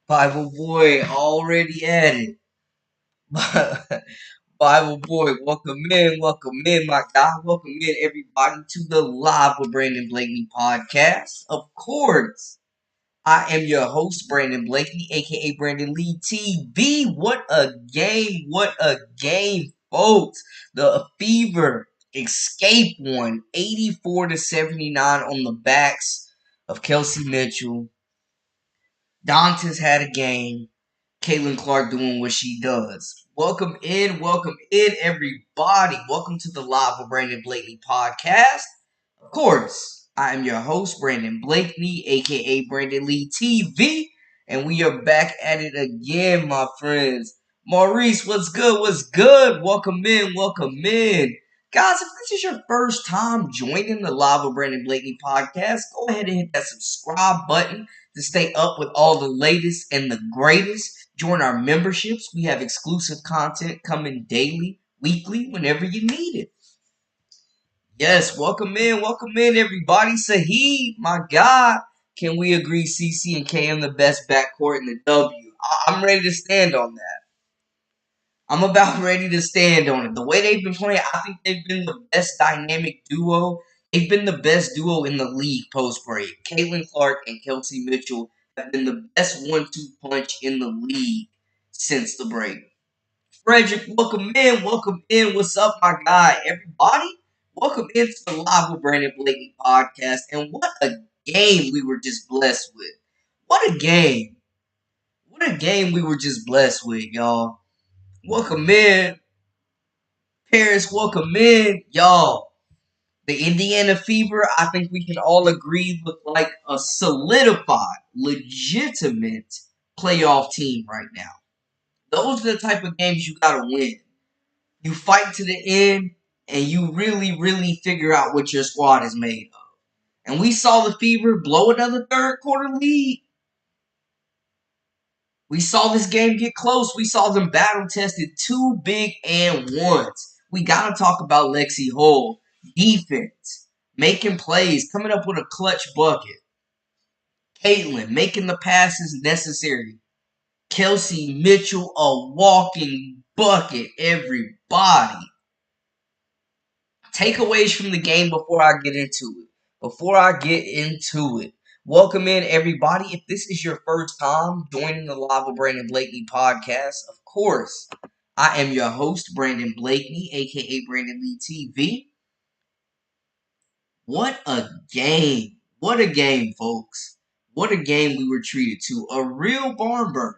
Bible boy already at it. Bible boy, welcome in, my guy. Welcome in, everybody, to the Live with Brandon Blakeney podcast. Of course, I am your host, Brandon Blakeney, aka Brandon Lee TV. What a game, folks. The Fever escape won 84-79 on the backs of Kelsey Mitchell. Dantas had a game. Caitlin Clark doing what she does. Welcome in, everybody. Welcome to the Live with Brandon Blakeney podcast. Of course, I am your host, Brandon Blakeney, aka Brandon Lee TV, and we are back at it again, my friends. Maurice, what's good? What's good? Welcome in, welcome in. Guys, if this is your first time joining the Live with Brandon Blakeney podcast, go ahead and hit that subscribe button to stay up with all the latest and the greatest. Join our memberships. We have exclusive content coming daily, weekly, whenever you need it. Yes, welcome in, everybody. Sahid, my God. Can we agree CC and KM the best backcourt in the W? I'm ready to stand on that. I'm about ready to stand on it. The way they've been playing, I think they've been the best dynamic duo. They've been the best duo in the league post-break. Caitlin Clark and Kelsey Mitchell have been the best 1-2 punch in the league since the break. Frederick, welcome in, welcome in. What's up, my guy? Everybody, welcome into the Live with Brandon Blakeney podcast. And what a game we were just blessed with. What a game. What a game we were just blessed with, y'all. Welcome in. Paris, welcome in. Y'all, the Indiana Fever, I think we can all agree, look like a solidified, legitimate playoff team right now. Those are the type of games you gotta win. You fight to the end, and you really, really figure out what your squad is made of. And we saw the Fever blow another third quarter lead. We saw this game get close. We saw them battle-tested 2 big and ones. We got to talk about Lexi Hull. Defense. Making plays. Coming up with a clutch bucket. Caitlin making the passes necessary. Kelsey Mitchell, a walking bucket. Everybody. Takeaways from the game before I get into it. Welcome in, everybody. If this is your first time joining the Live with Brandon Blakeney podcast, of course, I am your host, Brandon Blakeney, aka Brandon Lee TV. What a game. What a game, folks. What a game we were treated to. A real barn burner.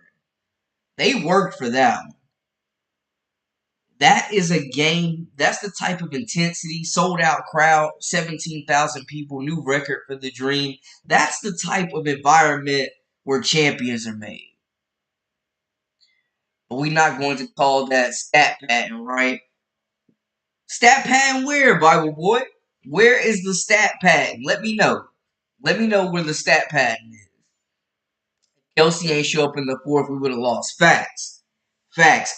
They worked for that one. That is a game, that's the type of intensity, sold out crowd, 17,000 people, new record for the Dream. That's the type of environment where champions are made. But we're not going to call that stat pattern, right? Stat pattern where, Bible boy? Where is the stat pattern? Let me know. Let me know where the stat pattern is. Kelsey ain't show up in the fourth, we would have lost. Facts.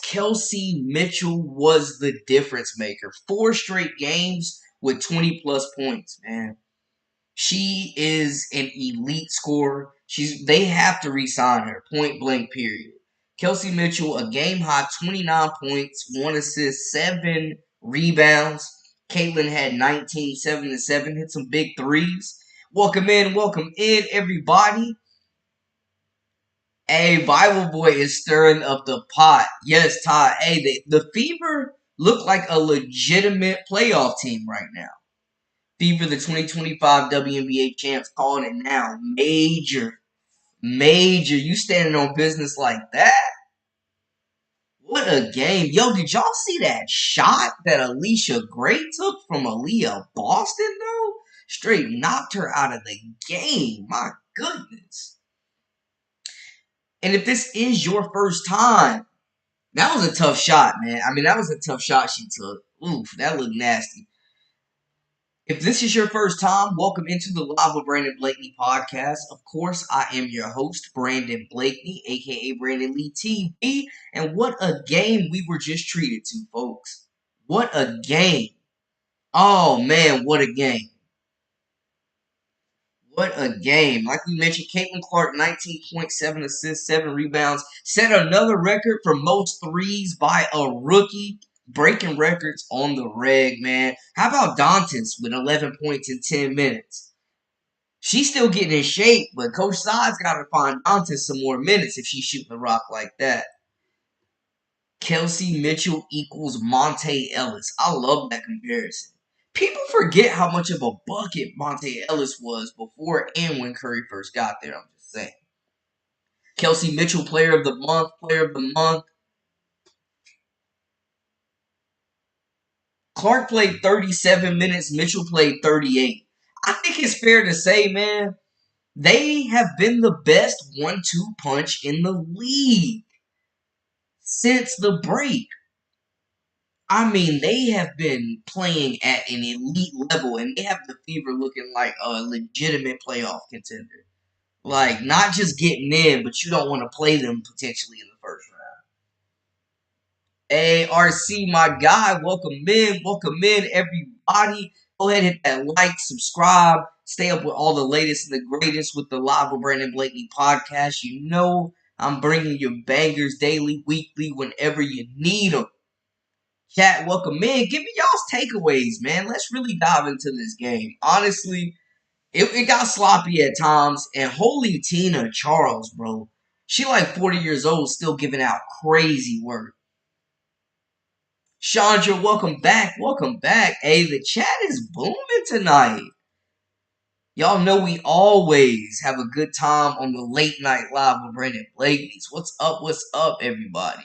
Kelsey Mitchell was the difference maker. 4 straight games with 20-plus points, man. She is an elite scorer. They have to re-sign her, point blank, period. Kelsey Mitchell, a game-high 29 points, 1 assist, 7 rebounds. Caitlin had 19, 7 and 7, hit some big threes. Welcome in, everybody. Hey, Bible boy is stirring up the pot. Yes, Todd. Hey, the Fever look like a legitimate playoff team right now. Fever, the 2025 WNBA champs, calling it now. Major. You standing on business like that? What a game. Yo, did y'all see that shot that Alicia Gray took from Aaliyah Boston, though? Straight knocked her out of the game. My goodness. And if this is your first time, that was a tough shot, man. I mean, that was a tough shot she took. Oof, that looked nasty. If this is your first time, welcome into the Live with Brandon Blakeney podcast. Of course, I am your host, Brandon Blakeney, a.k.a. Brandon Lee TV. And what a game we were just treated to, folks. What a game. Oh, man, what a game. What a game. Like we mentioned, Caitlin Clark, 19.7 assists, 7 rebounds. Set another record for most threes by a rookie. Breaking records on the reg, man. How about Dantas with 11 points in 10 minutes? She's still getting in shape, but Coach Sod's got to find Dantas some more minutes if she's shooting the rock like that. Kelsey Mitchell equals Monte Ellis. I love that comparison. People forget how much of a bucket Monte Ellis was before and when Curry first got there. I'm just saying. Kelsey Mitchell, player of the month, player of the month. Clark played 37 minutes. Mitchell played 38. I think it's fair to say, man, they have been the best 1-2 punch in the league since the break. I mean, they have been playing at an elite level, and they have the Fever looking like a legitimate playoff contender. Like, not just getting in, but you don't want to play them potentially in the first round. Hey, RC, my guy, welcome in, everybody. Go ahead and hit that like, subscribe, stay up with all the latest and the greatest with the Live with Brandon Blakely podcast. You know I'm bringing you bangers daily, weekly, whenever you need them. Chat, welcome in. Give me y'all's takeaways, man. Let's really dive into this game. Honestly, it got sloppy at times. And holy Tina Charles, bro. She like 40 years old, still giving out crazy work. Chandra, welcome back. Welcome back. Hey, the chat is booming tonight. Y'all know we always have a good time on the late night live with Brandon Blakely's. What's up? What's up, everybody?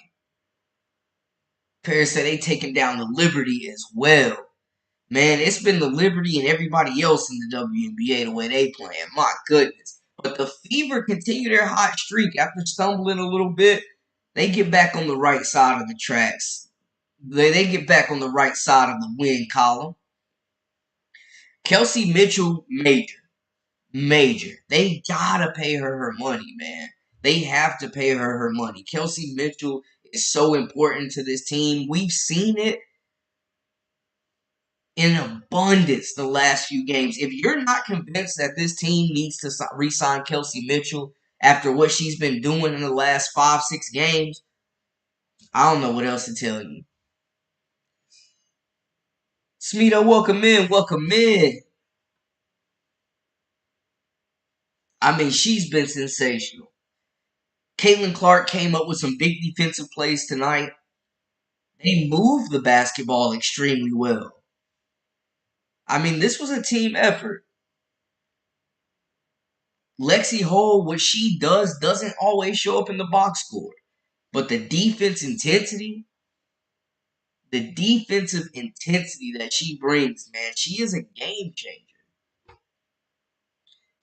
Paris said they taking down the Liberty as well. Man, it's been the Liberty and everybody else in the WNBA the way they playing. My goodness. But the Fever continue their hot streak after stumbling a little bit. They get back on the right side of the tracks. They get back on the right side of the win column. Kelsey Mitchell, major. They gotta pay her money, man. They have to pay her money. Kelsey Mitchell is so important to this team. We've seen it in abundance the last few games. If you're not convinced that this team needs to re-sign Kelsey Mitchell after what she's been doing in the last 5-6 games, I don't know what else to tell you. Smito, welcome in, welcome in. I mean, she's been sensational. Caitlin Clark came up with some big defensive plays tonight. They moved the basketball extremely well. I mean, this was a team effort. Lexi Hole, what she does doesn't always show up in the box score. But the defensive intensity that she brings, man, she is a game changer.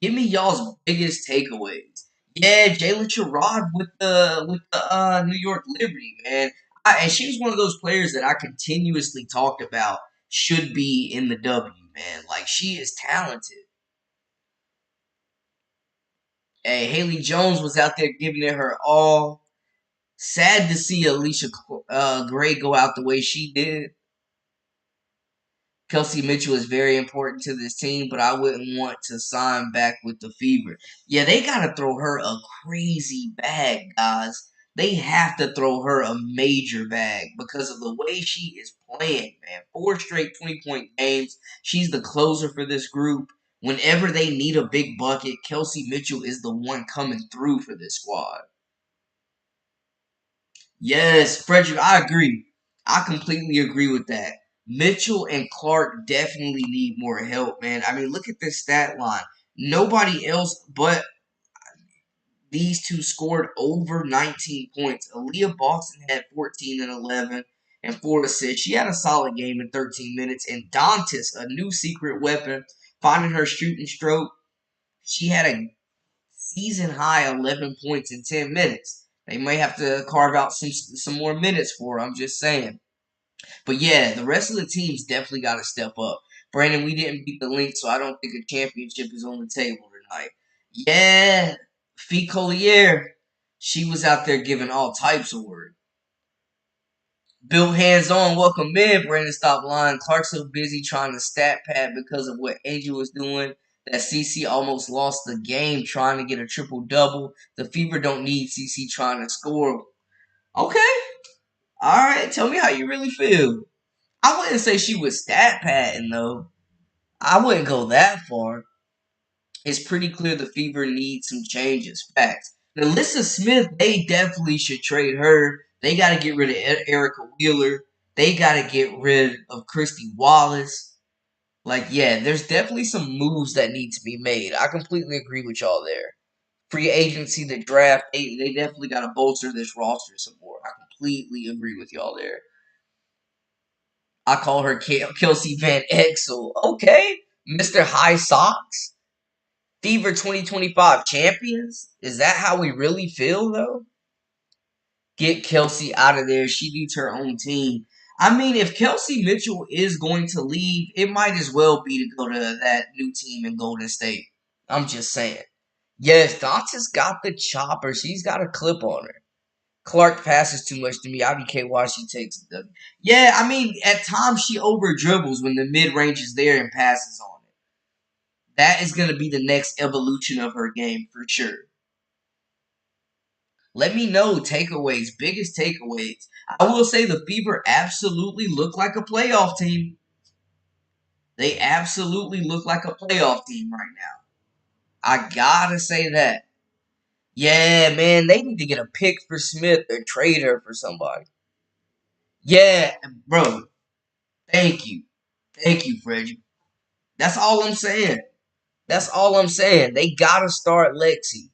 Give me y'all's biggest takeaways. Yeah, Jalen Sherrod with the New York Liberty, man. And she was one of those players that I continuously talked about should be in the W, man. Like, she is talented. Hey, Haley Jones was out there giving it her all. Sad to see Alicia Gray go out the way she did. Kelsey Mitchell is very important to this team, but I wouldn't want to sign back with the Fever. Yeah, they got to throw her a crazy bag, guys. They have to throw her a major bag because of the way she is playing, man. 4 straight 20-point games. She's the closer for this group. Whenever they need a big bucket, Kelsey Mitchell is the one coming through for this squad. Yes, Frederick, I agree. I completely agree with that. Mitchell and Clark definitely need more help, man. I mean, look at this stat line. Nobody else but these two scored over 19 points. Aaliyah Boston had 14 and 11 and 4 assists. She had a solid game in 13 minutes. And Dantas, a new secret weapon, finding her shooting stroke. She had a season high 11 points in 10 minutes. They may have to carve out some more minutes for her. I'm just saying. But yeah, the rest of the teams definitely got to step up. Brandon, we didn't beat the Lynx, so I don't think a championship is on the table tonight. Yeah, Fee Collier, she was out there giving all types of work. Built hands on, welcome in. Brandon, stop lying. Clark's so busy trying to stat pad because of what Angel was doing. that CC almost lost the game trying to get a triple-double. The Fever don't need CC trying to score. Okay. All right. Tell me how you really feel. I wouldn't say she was stat padding, though. I wouldn't go that far. It's pretty clear the Fever needs some changes. Facts. Alyssa Smith, they definitely should trade her. They got to get rid of Erica Wheeler. They got to get rid of Christy Wallace. Like, yeah, there's definitely some moves that need to be made. I completely agree with y'all there. Free agency, the draft, they definitely got to bolster this roster some more. I completely agree with y'all there. I call her Kelsey Van Exel. Okay. Mr. High Socks. Fever 2025 champions? Is that how we really feel, though? Get Kelsey out of there. She needs her own team. I mean, if Kelsey Mitchell is going to leave, it might as well be to go to that new team in Golden State. I'm just saying. Yes, Danta's got the chopper. She's got a clip on her. Clark passes too much to me. IBK why she takes the. Yeah, I mean, at times she over dribbles when the mid range is there and passes on it. That is going to be the next evolution of her game for sure. Let me know takeaways, biggest takeaways. I will say the Fever absolutely look like a playoff team. They absolutely look like a playoff team right now. I gotta say that. Yeah, man, they need to get a pick for Smith or trade her for somebody. Yeah, bro. Thank you. Thank you, Freddy. That's all I'm saying. That's all I'm saying. They gotta start Lexi.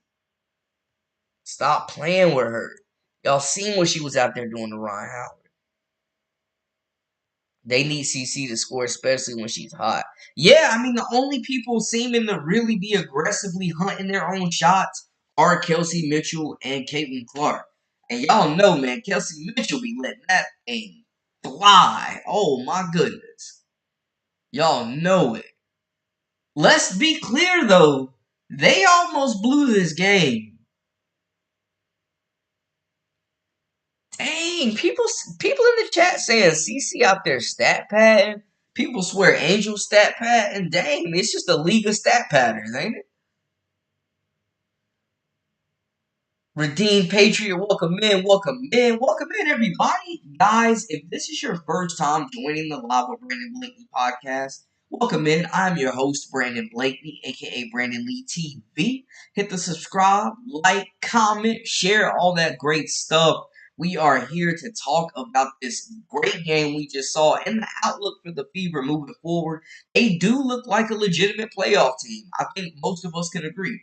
Stop playing with her. Y'all seen what she was out there doing to Ron Howard. They need CC to score, especially when she's hot. Yeah, I mean, the only people seeming to really be aggressively hunting their own shots are Kelsey Mitchell and Caitlin Clark. And y'all know, man, Kelsey Mitchell be letting that thing fly. Oh, my goodness. Y'all know it. Let's be clear, though. They almost blew this game. Dang, people in the chat saying CC out there stat padding. People swear Angel stat pad, and dang, it's just a league of stat patters, ain't it? Redeemed Patriot, welcome in, everybody. Guys, if this is your first time joining the Live with Brandon Blakeney podcast, welcome in. I'm your host, Brandon Blakeney, aka Brandon Lee TV. Hit the subscribe, like, comment, share, all that great stuff. We are here to talk about this great game we just saw and the outlook for the Fever moving forward. They do look like a legitimate playoff team. I think most of us can agree.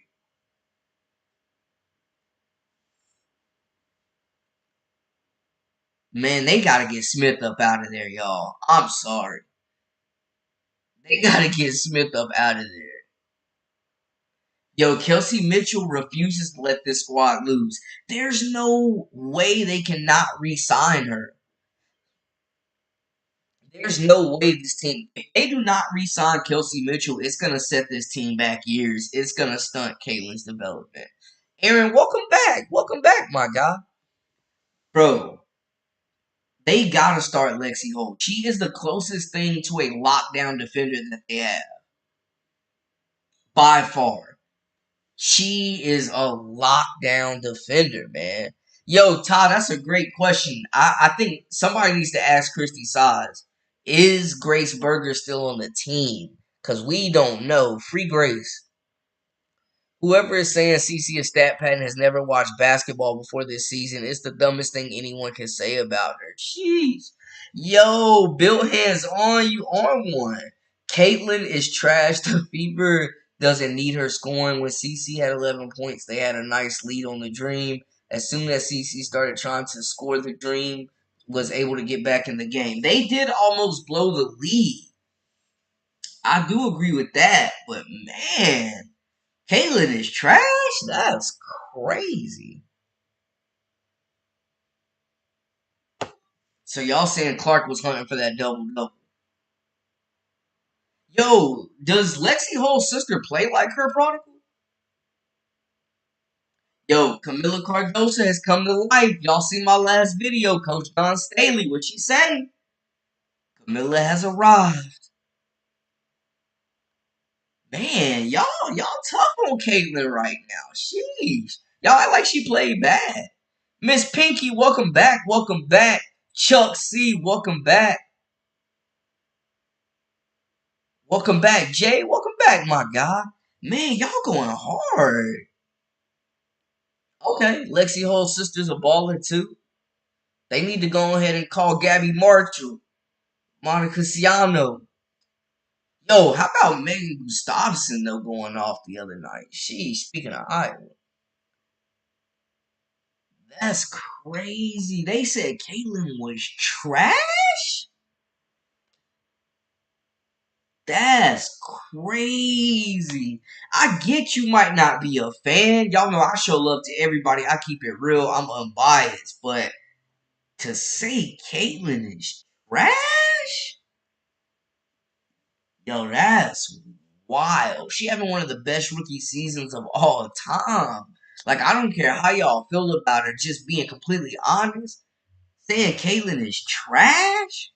Man, they gotta get Smith up out of there, y'all. I'm sorry. They gotta get Smith up out of there. Yo, Kelsey Mitchell refuses to let this squad lose. There's no way they cannot re-sign her. There's no way this team, if they do not re-sign Kelsey Mitchell, it's gonna set this team back years. It's gonna stunt Caitlin's development. Aaron, welcome back. Welcome back, my guy. Bro, they gotta start Lexi Holt. She is the closest thing to a lockdown defender that they have. By far. She is a lockdown defender, man. Yo, Todd, that's a great question. I think somebody needs to ask Christy Size. Is Grace Berger still on the team? Because we don't know. Free Grace. Whoever is saying CC is stat pattern has never watched basketball before this season, it's the dumbest thing anyone can say about her. Jeez. Yo, build hands on, you on one. Caitlin is trash. The Fever doesn't need her scoring. When CC had 11 points, they had a nice lead on the Dream. As soon as CC started trying to score, the Dream was able to get back in the game. They did almost blow the lead. I do agree with that, but man, Caitlin is trash? That's crazy. So y'all saying Clark was hunting for that double-double. Yo, does Lexi Holt's sister play like her prodigal? Yo, Camilla Cardosa has come to life. Y'all see my last video, Coach Don Staley. What she say? Camilla has arrived. Man, Man, y'all tough on Caitlyn right now. Sheesh. Y'all act like she played bad. Miss Pinky, welcome back. Welcome back. Chuck C, welcome back. Welcome back, Jay. Welcome back, my guy. Man, y'all going hard. Okay, Lexi Hull's sister's a baller too. They need to go ahead and call Gabby Marshall, Monica Ciano. Yo, how about Megan Gustafson though going off the other night? Speaking of Iowa. That's crazy. They said Caitlyn was trash? That's crazy. I get you might not be a fan. Y'all know I show love to everybody. I keep it real. I'm unbiased. But to say Caitlyn is trash? Yo, that's wild. She having one of the best rookie seasons of all time. Like, I don't care how y'all feel about her, just being completely honest. Saying Caitlyn is trash?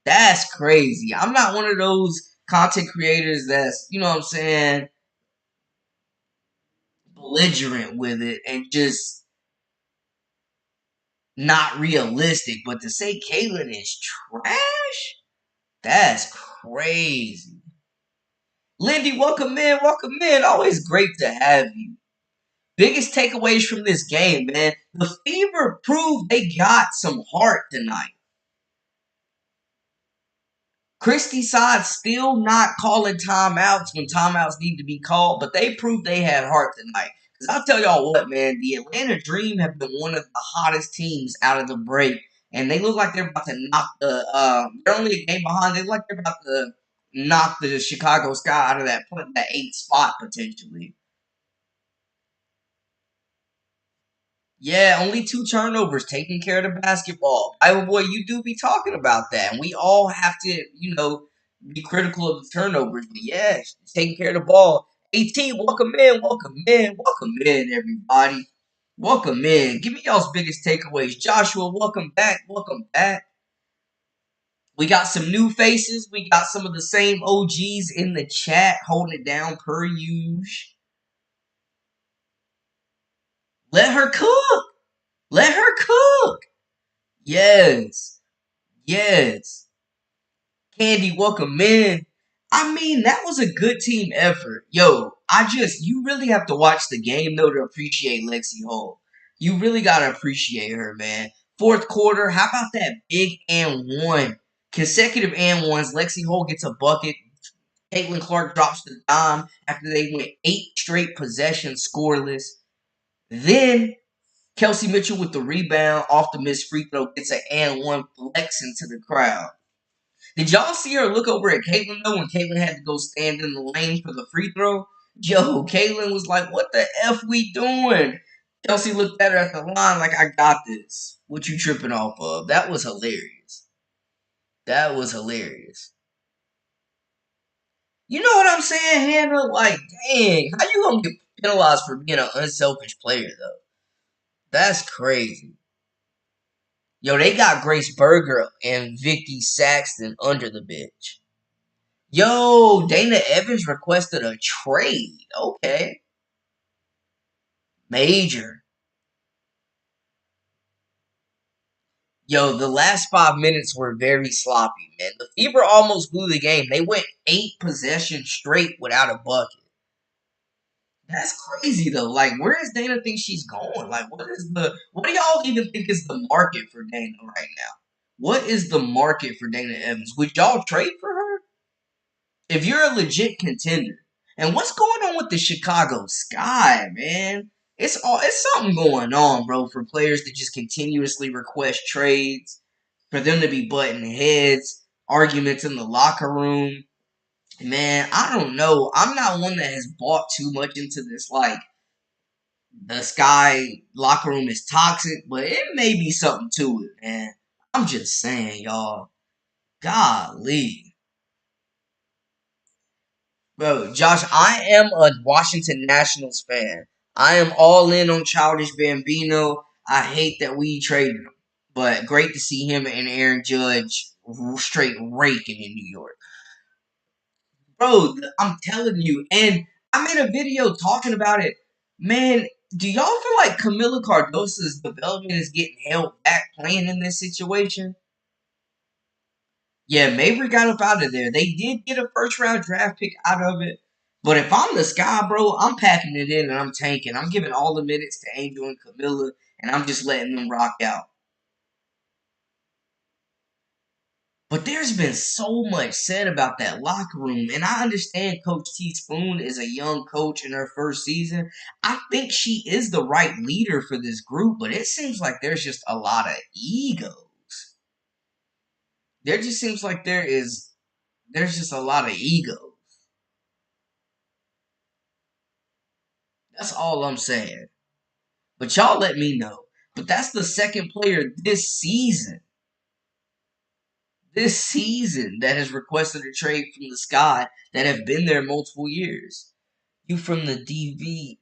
That's crazy. I'm not one of those content creators that's, you know what I'm saying, belligerent with it and just not realistic. But to say Caitlyn is trash? That's crazy. Lindy, welcome in, welcome in. Always great to have you. Biggest takeaways from this game, man. The Fever proved they got some heart tonight. Christie side still not calling timeouts when timeouts need to be called, but they proved they had heart tonight. Because I'll tell y'all what, man, the Atlanta Dream have been one of the hottest teams out of the break. And they look like they're about to knock they're only a game behind. They look like they're about to knock the Chicago Sky out of that 8th spot potentially. Yeah, only 2 turnovers, taking care of the basketball. Iowa boy, you do be talking about that. And we all have to, be critical of the turnovers. But yeah, taking care of the ball. 18, welcome in, welcome in, welcome in, everybody. Welcome in. Give me y'all's biggest takeaways. Joshua, welcome back, welcome back. We got some new faces. We got some of the same OGs in the chat holding it down per usual. Let her cook. Let her cook. Yes. Yes. Candy, welcome in. I mean, that was a good team effort. Yo, you really have to watch the game, though, to appreciate Lexi Hall. You really got to appreciate her, man. Fourth quarter, how about that big and one? Consecutive and ones. Lexi Hall gets a bucket. Caitlin Clark drops the dime after they went 8 straight possessions scoreless. Then Kelsey Mitchell with the rebound off the missed free throw gets an and one flexing to the crowd. Did y'all see her look over at Caitlyn though when Caitlyn had to go stand in the lane for the free throw? Yo, Caitlyn was like, "What the f we doing?" Kelsey looked at her at the line like, "I got this. What you tripping off of?" That was hilarious. That was hilarious. You know what I'm saying, Hannah? Like, dang, how you gonna get penalized for being an unselfish player though? That's crazy. Yo, they got Grace Berger and Vicky Saxton under the bench. Yo, Dana Evans requested a trade. Okay. Major. Yo, the last 5 minutes were very sloppy, man. The Fever almost blew the game. They went 8 possessions straight without a bucket. That's crazy though. Like, where does Dana think she's going? Like, what do y'all even think is the market for Dana right now? What is the market for Dana Evans? Would y'all trade for her? If you're a legit contender. And what's going on with the Chicago Sky, man? It's something going on, bro, for players to just continuously request trades, for them to be butting heads, arguments in the locker room. Man, I don't know. I'm not one that has bought too much into this, like, the Sky locker room is toxic, but it may be something to it, man. I'm just saying, y'all. Golly. Bro, Josh, I am a Washington Nationals fan. I am all in on Childish Bambino. I hate that we traded him. But great to see him and Aaron Judge straight raking in New York. Bro, I'm telling you. And I made a video talking about it. Man, do y'all feel like Camila Cardoso's development is getting held back playing in this situation? Yeah, Mabry got up out of there. They did get a first round draft pick out of it. But if I'm the Sky, bro, I'm packing it in and I'm tanking. I'm giving all the minutes to Angel and Camilla, and I'm just letting them rock out. But there's been so much said about that locker room, and I understand Coach T Spoon is a young coach in her first season. I think she is the right leader for this group, but it seems like there's just a lot of egos. There just seems like there's just a lot of ego. That's all I'm saying. But y'all let me know. But that's the second player this season that has requested a trade from the Sky that have been there multiple years. You from the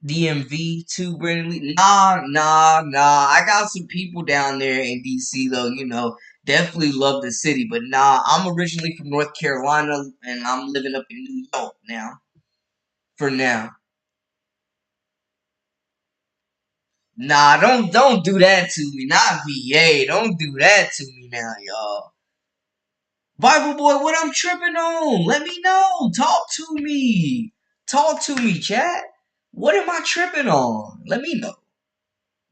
DMV too, Brandon Lee? Nah. I got some people down there in DC though, definitely love the city. But nah, I'm originally from North Carolina and I'm living up in New York now. For now. Nah, don't do that to me. Not VA. Don't do that to me now, y'all. Bible boy, what I'm tripping on? Let me know. Talk to me. Talk to me, chat. What am I tripping on? Let me know.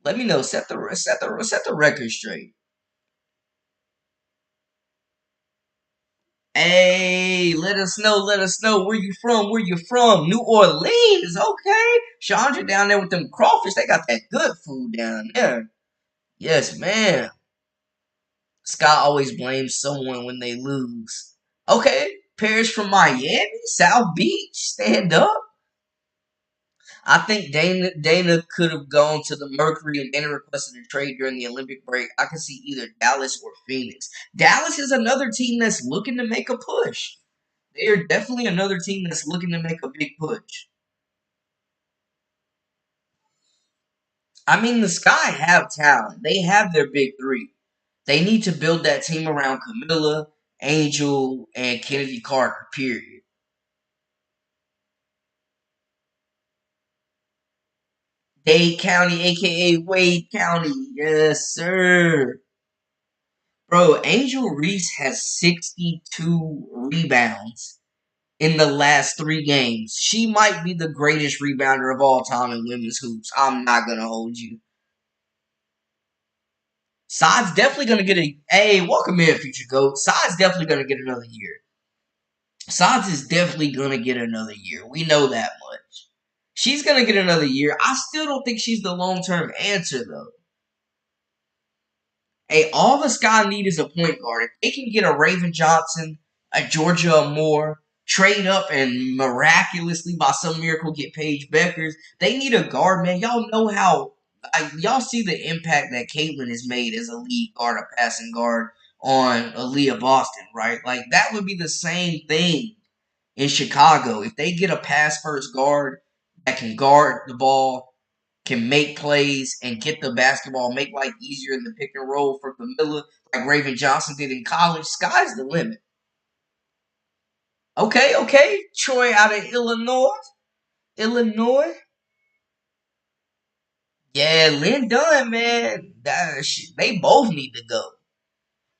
Let me know. Set the record straight. Hey, let us know. Let us know where you from. Where you from? New Orleans. Okay. Chandra down there with them crawfish. They got that good food down there. Yes, man. Scott always blames someone when they lose. Okay, Paris from Miami, South Beach, stand up. I think Dana could have gone to the Mercury and Dana requested a trade during the Olympic break. I can see either Dallas or Phoenix. Dallas is another team that's looking to make a push. They are definitely another team that's looking to make a big push. I mean, the Sky have talent. They have their big three. They need to build that team around Camilla, Angel, and Kennedy Carter, period. Dade County, aka Wade County. Yes, sir. Bro, Angel Reese has 62 rebounds in the last 3 games. She might be the greatest rebounder of all time in women's hoops. I'm not going to hold you. Side's definitely going to get a. Hey, welcome in, future GOAT. Side's definitely going to get another year. Sides is definitely going to get another year. We know that much. She's going to get another year. I still don't think she's the long term answer, though. Hey, all the Sky need is a point guard. If they can get a Raven Johnson, a Georgia Moore, trade up and miraculously by some miracle get Paige Beckers, they need a guard, man. Y'all know how. Y'all see the impact that Caitlyn has made as a lead guard, a passing guard on Aaliyah Boston, right? Like that would be the same thing in Chicago. If they get a pass first guard that can guard the ball, can make plays and get the basketball, make life easier in the pick and roll for Camilla, like Raven Johnson did in college, sky's the limit. Okay. Troy out of Illinois. Illinois. Yeah, Lynn Dunn, man. They both need to go.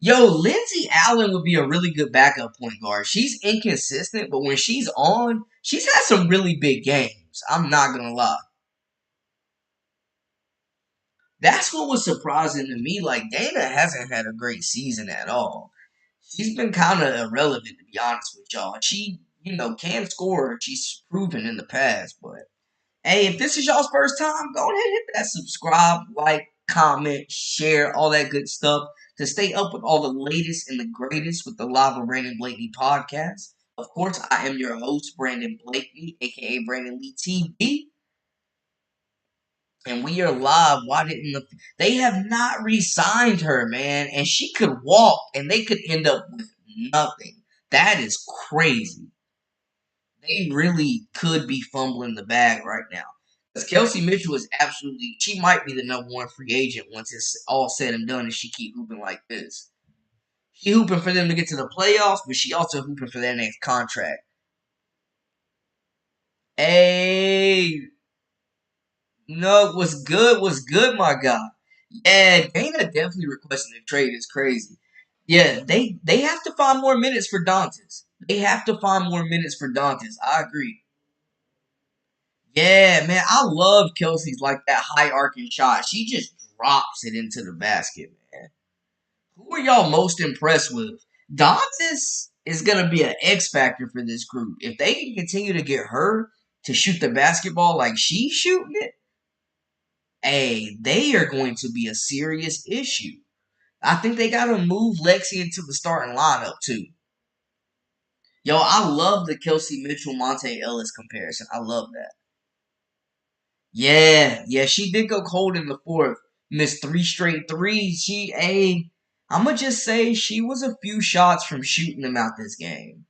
Yo, Lindsay Allen would be a really good backup point guard. She's inconsistent, but when she's on, she's had some really big games. I'm not going to lie. That's what was surprising to me. Like, Dana hasn't had a great season at all. She's been kind of irrelevant, to be honest with y'all. She, can score. She's proven in the past. But, hey, if this is y'all's first time, go ahead and hit that subscribe, like, comment, share, all that good stuff to stay up with all the latest and the greatest with the Live with Brandon Blakeney podcast. Of course, I am your host, Brandon Blakeney, a.k.a. Brandon Lee TV. And we are live. Why didn't they have not re-signed her, man? And she could walk, and they could end up with nothing. That is crazy. They really could be fumbling the bag right now. Because Kelsey Mitchell is absolutely, she might be the number one free agent once it's all said and done, and she keep hooping like this. She hooping for them to get to the playoffs, but she also hooping for their next contract. Hey, no, what's good, my guy. Yeah, Dana definitely requesting a trade is crazy. Yeah, they have to find more minutes for Dantas. They have to find more minutes for Dantas. I agree. Yeah, man, I love Kelsey's like that high arcing shot. She just drops it into the basket, man. Who are y'all most impressed with? Dantas is gonna be an X factor for this group. If they can continue to get her to shoot the basketball like she's shooting it, hey, they are going to be a serious issue. I think they got to move Lexi into the starting lineup too. Yo, I love the Kelsey Mitchell Monte Ellis comparison. I love that. Yeah, she did go cold in the fourth. Missed three straight threes. I'ma just say she was a few shots from shooting them out this game.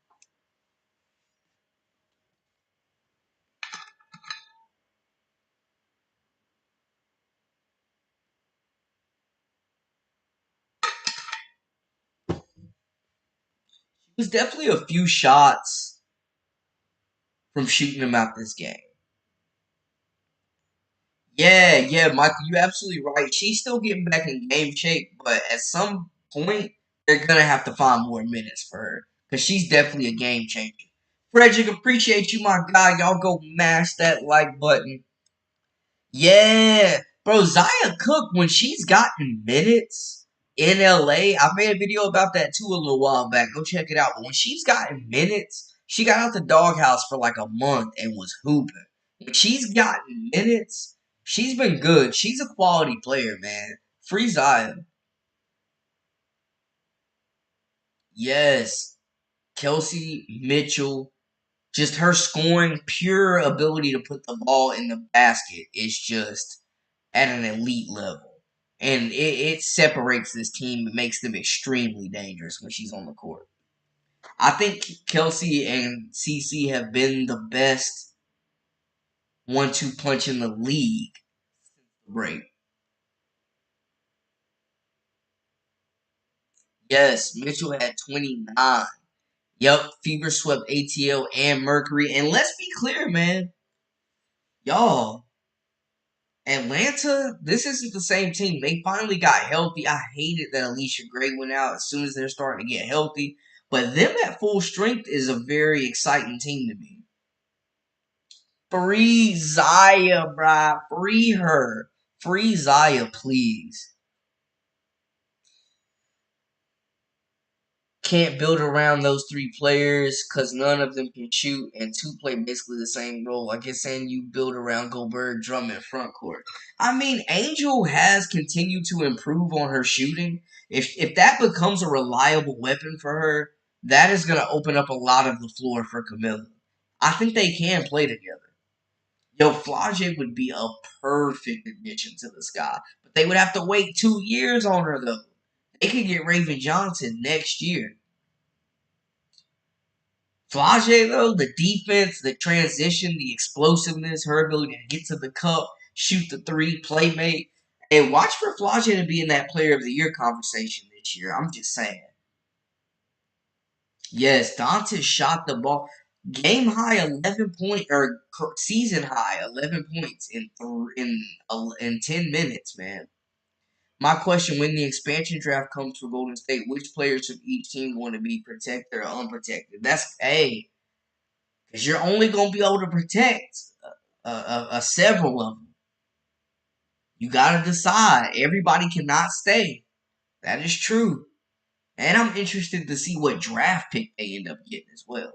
It was definitely a few shots from shooting them out this game. Yeah, Michael, you're absolutely right. She's still getting back in game shape, but at some point, they're gonna have to find more minutes for her because she's definitely a game changer. Frederick, appreciate you, my guy. Y'all go mash that like button. Yeah, bro, Zaya Cook when she's gotten minutes in LA, I made a video about that too a little while back. Go check it out. But when she's gotten minutes, she got out the doghouse for like a month and was hooping. When she's gotten minutes, she's been good. She's a quality player, man. Free Zaya. Yes. Kelsey Mitchell, just her scoring, pure ability to put the ball in the basket is just at an elite level. And it separates this team. It makes them extremely dangerous when she's on the court. I think Kelsey and CC have been the best 1-2 punch in the league. Great. Yes, Mitchell had 29. Yup, Fever swept ATL and Mercury. And let's be clear, man. Y'all, Atlanta, this isn't the same team. They finally got healthy. I hated that Alicia Gray went out as soon as they're starting to get healthy. But them at full strength is a very exciting team to me. Free Zaya, bruh. Free her. Free Zaya, please. Can't build around those three players because none of them can shoot, and two play basically the same role. Like it's saying you build around Gobert, Drummond, front court. I mean, Angel has continued to improve on her shooting. If that becomes a reliable weapon for her, that is going to open up a lot of the floor for Camilla. I think they can play together. Yo, Flage would be a perfect addition to the sky, but they would have to wait 2 years on her though. They could get Raven Johnson next year. Flage, though, the defense, the transition, the explosiveness, her ability to get to the cup, shoot the three, playmate. And watch for Flage to be in that player of the year conversation this year. I'm just saying. Yes, Dante shot the ball. Game high 11 point or season high 11 points in 10 minutes, man. My question: when the expansion draft comes for Golden State, which players of each team want to be protected or unprotected? That's A. Because you're only going to be able to protect several of them. You got to decide. Everybody cannot stay. That is true. And I'm interested to see what draft pick they end up getting as well.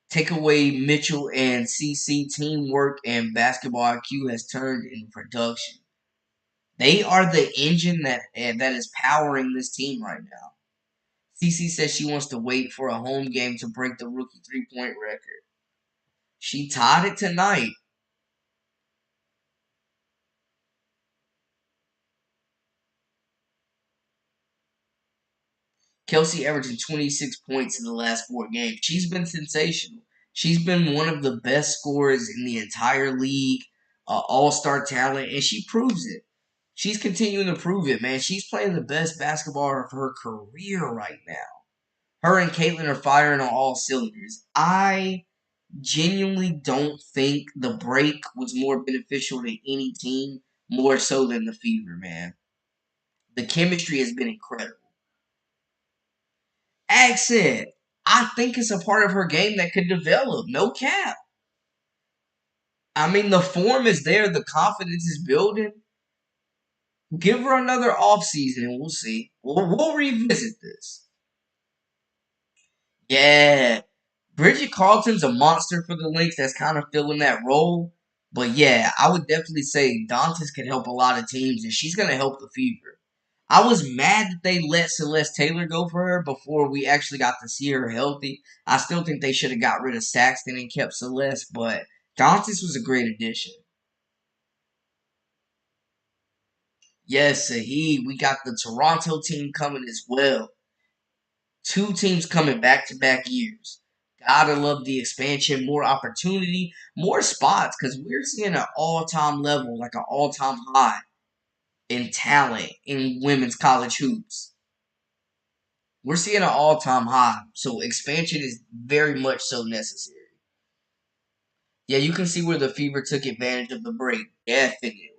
Take away Mitchell and CC teamwork and basketball IQ has turned into production. They are the engine that is powering this team right now. CC says she wants to wait for a home game to break the rookie 3-point record. She tied it tonight. Kelsey averaging 26 points in the last 4 games. She's been sensational. She's been one of the best scorers in the entire league, all-star talent, and she proves it. She's continuing to prove it, man. She's playing the best basketball of her career right now. Her and Caitlin are firing on all cylinders. I genuinely don't think the break was more beneficial to any team, more so than the Fever, man. The chemistry has been incredible. Accent, I think it's a part of her game that could develop. No cap. I mean, the form is there, the confidence is building. Give her another offseason and we'll see. We'll revisit this. Yeah. Bridget Carlton's a monster for the Lynx that's kind of filling that role. But yeah, I would definitely say Dantas can help a lot of teams, and she's going to help the Fever. I was mad that they let Celeste Taylor go for her before we actually got to see her healthy. I still think they should have got rid of Saxton and kept Celeste, but Dantas was a great addition. Yes, Saheed, we got the Toronto team coming as well. Two teams coming back to back years. Gotta love the expansion, more opportunity, more spots, because we're seeing an all time level, like an all time high in talent in women's college hoops. We're seeing an all time high, so expansion is very much so necessary. Yeah, you can see where the Fever took advantage of the break. Definitely.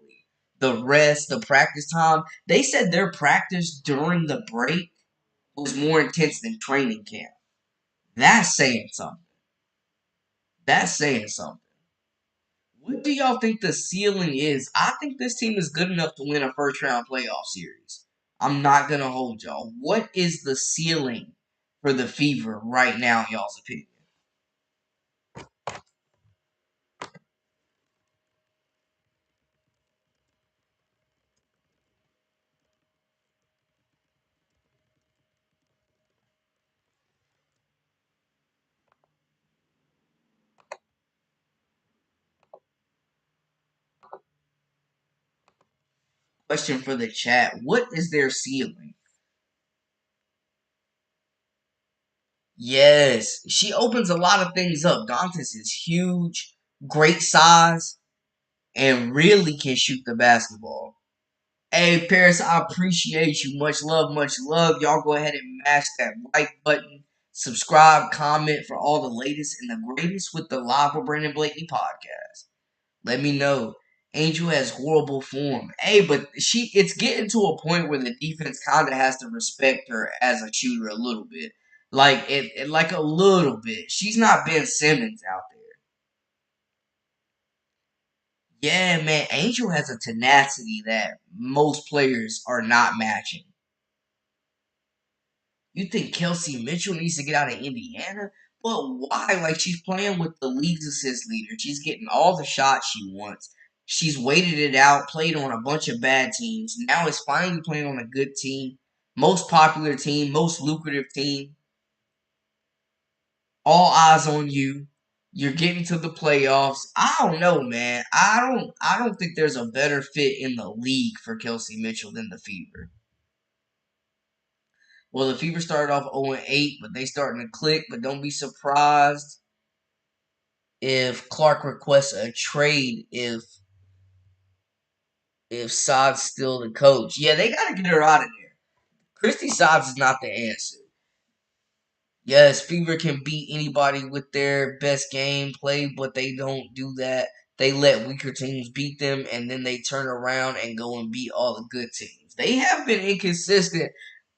The rest, the practice time, they said their practice during the break was more intense than training camp. That's saying something. That's saying something. What do y'all think the ceiling is? I think this team is good enough to win a first round playoff series. I'm not gonna hold y'all. What is the ceiling for the Fever right now, in y'all's opinion? Question for the chat. What is their ceiling? Yes, she opens a lot of things up. Dantas is huge, great size, and really can shoot the basketball. Hey, Paris, I appreciate you. Much love, much love. Y'all go ahead and mash that like button. Subscribe, comment for all the latest and the greatest with the Live with Brandon Blakey podcast. Let me know. Angel has horrible form. Hey, but it's getting to a point where the defense kind of has to respect her as a shooter a little bit. Like a little bit. She's not Ben Simmons out there. Yeah, man, Angel has a tenacity that most players are not matching. You think Kelsey Mitchell needs to get out of Indiana? But why? Like, she's playing with the league's assist leader. She's getting all the shots she wants. She's waited it out, played on a bunch of bad teams. Now is finally playing on a good team. Most popular team, most lucrative team. All eyes on you. You're getting to the playoffs. I don't know, man. I don't think there's a better fit in the league for Kelsey Mitchell than the Fever. Well, the Fever started off 0-8, but they starting to click. But don't be surprised if Clark requests a trade if Sod's still the coach. Yeah, they gotta get her out of there. Christy Sods is not the answer. Yes, Fever can beat anybody with their best game play, but they don't do that. They let weaker teams beat them, and then they turn around and go and beat all the good teams. They have been inconsistent.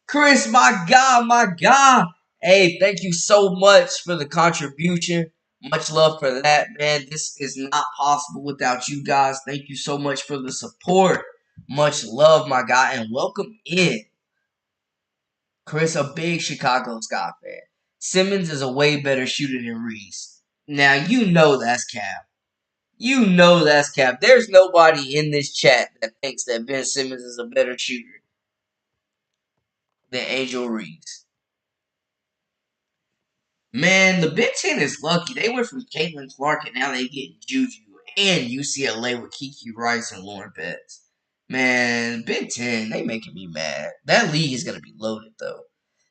Chris, my God, my God. Hey, thank you so much for the contribution. Much love for that, man. This is not possible without you guys. Thank you so much for the support. Much love, my guy, and welcome in. Chris, a big Chicago Sky fan. Simmons is a way better shooter than Reese. Now, you know that's cap. You know that's cap. There's nobody in this chat that thinks that Ben Simmons is a better shooter than Angel Reese. Man, the Big Ten is lucky. They went from Caitlin Clark and now they get Juju and UCLA with Kiki Rice and Lauren Betts. Man, Big Ten, they making me mad. That league is gonna be loaded though.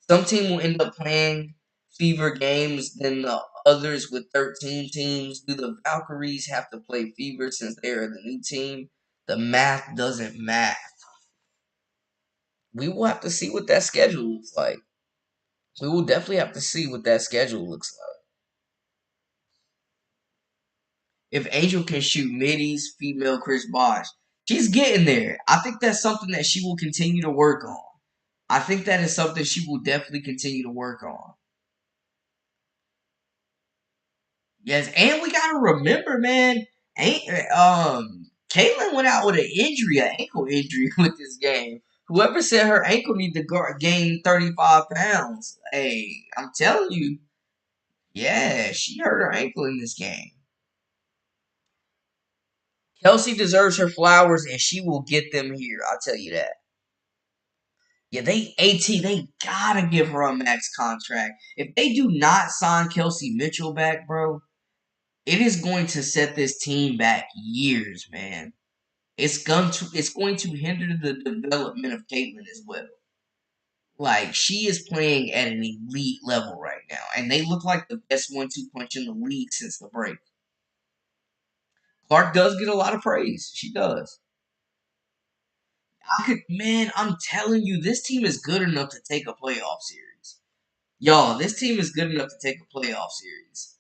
Some team will end up playing fever games than the others with 13 teams. Do the Valkyries have to play fever since they are the new team? The math doesn't math. We will have to see what that schedule looks like. We will definitely have to see what that schedule looks like. If Angel can shoot middies, female Chris Bosh, she's getting there. I think that's something that she will continue to work on. I think that is something she will definitely continue to work on. Yes, and we gotta remember, man, ain't Caitlyn went out with an injury, an ankle injury with this game. Whoever said her ankle need to gain 35 pounds, hey, I'm telling you, yeah, she hurt her ankle in this game. Kelsey deserves her flowers, and she will get them here. I'll tell you that. Yeah, they gotta give her a max contract. If they do not sign Kelsey Mitchell back, bro, it is going to set this team back years, man. It's going to hinder the development of Caitlyn as well. Like she is playing at an elite level right now, and they look like the best 1-2 punch in the league since the break. Clark does get a lot of praise. She does. Man, I'm telling you, this team is good enough to take a playoff series. Y'all, this team is good enough to take a playoff series.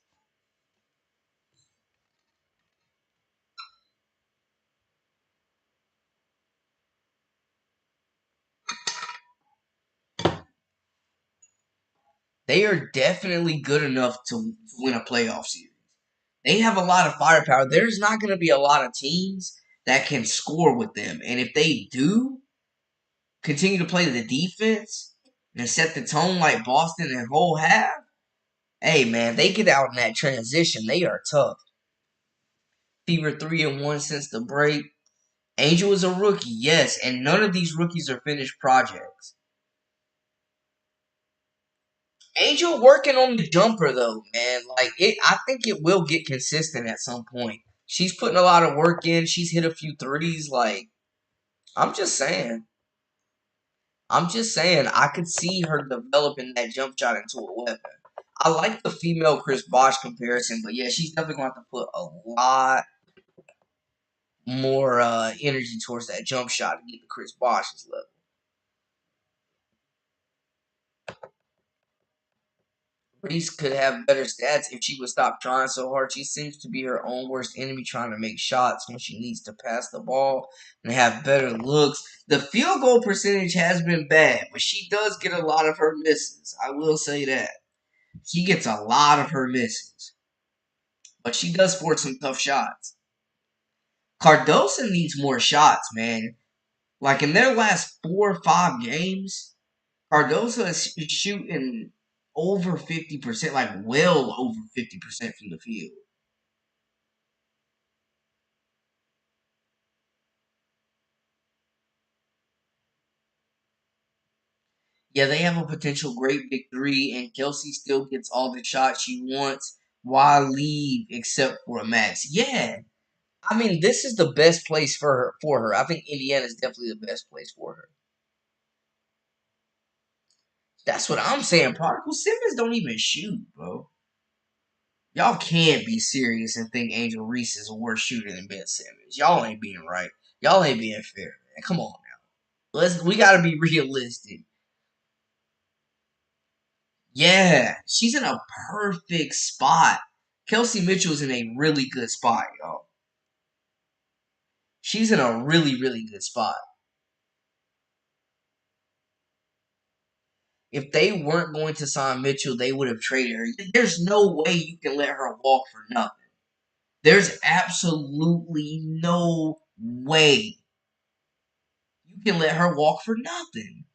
They are definitely good enough to win a playoff series. They have a lot of firepower. There's not going to be a lot of teams that can score with them. And if they do continue to play the defense and set the tone like Boston and Whole have, hey man, they get out in that transition. They are tough. Fever 3-1 since the break. Angel is a rookie, yes, and none of these rookies are finished projects. Angel working on the jumper though, man. Like I think it will get consistent at some point. She's putting a lot of work in. She's hit a few threes. Like I'm just saying. I'm just saying. I could see her developing that jump shot into a weapon. I like the female Chris Bosh comparison, but yeah, she's definitely going to have to put a lot more energy towards that jump shot to get to Chris Bosh's level. Reese could have better stats if she would stop trying so hard. She seems to be her own worst enemy trying to make shots when she needs to pass the ball and have better looks. The field goal percentage has been bad, but she does get a lot of her misses. I will say that. She gets a lot of her misses, but she does force some tough shots. Cardosa needs more shots, man. Like in their last 4 or 5 games, Cardosa is shooting over 50%, like well over 50% from the field. Yeah, they have a potential great victory, and Kelsey still gets all the shots she wants. Why leave except for a max? Yeah, I mean this is the best place for her. I think Indiana is definitely the best place for her. That's what I'm saying. Prodigal Simmons don't even shoot, bro. Y'all can't be serious and think Angel Reese is a worse shooter than Ben Simmons. Y'all ain't being right. Y'all ain't being fair, man. Come on now. We gotta be realistic. Yeah, she's in a perfect spot. Kelsey Mitchell's in a really good spot, y'all. She's in a really, really good spot. If they weren't going to sign Mitchell, they would have traded her. There's no way you can let her walk for nothing. There's absolutely no way you can let her walk for nothing.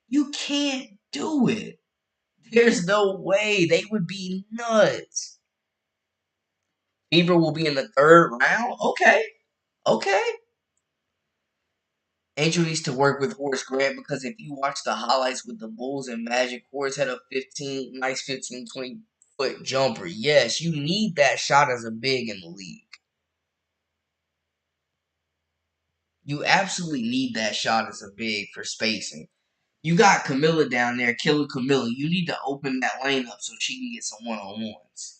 You can't do it. There's no way. They would be nuts. Fever will be in the third round. Okay. Okay. Angel needs to work with Horace Grant because if you watch the highlights with the Bulls and Magic, Horace had a 15, 20 foot jumper. Yes, you need that shot as a big in the league. You absolutely need that shot as a big for spacing. You got Camilla down there, Killer Camilla. You need to open that lane up so she can get some one-on-ones.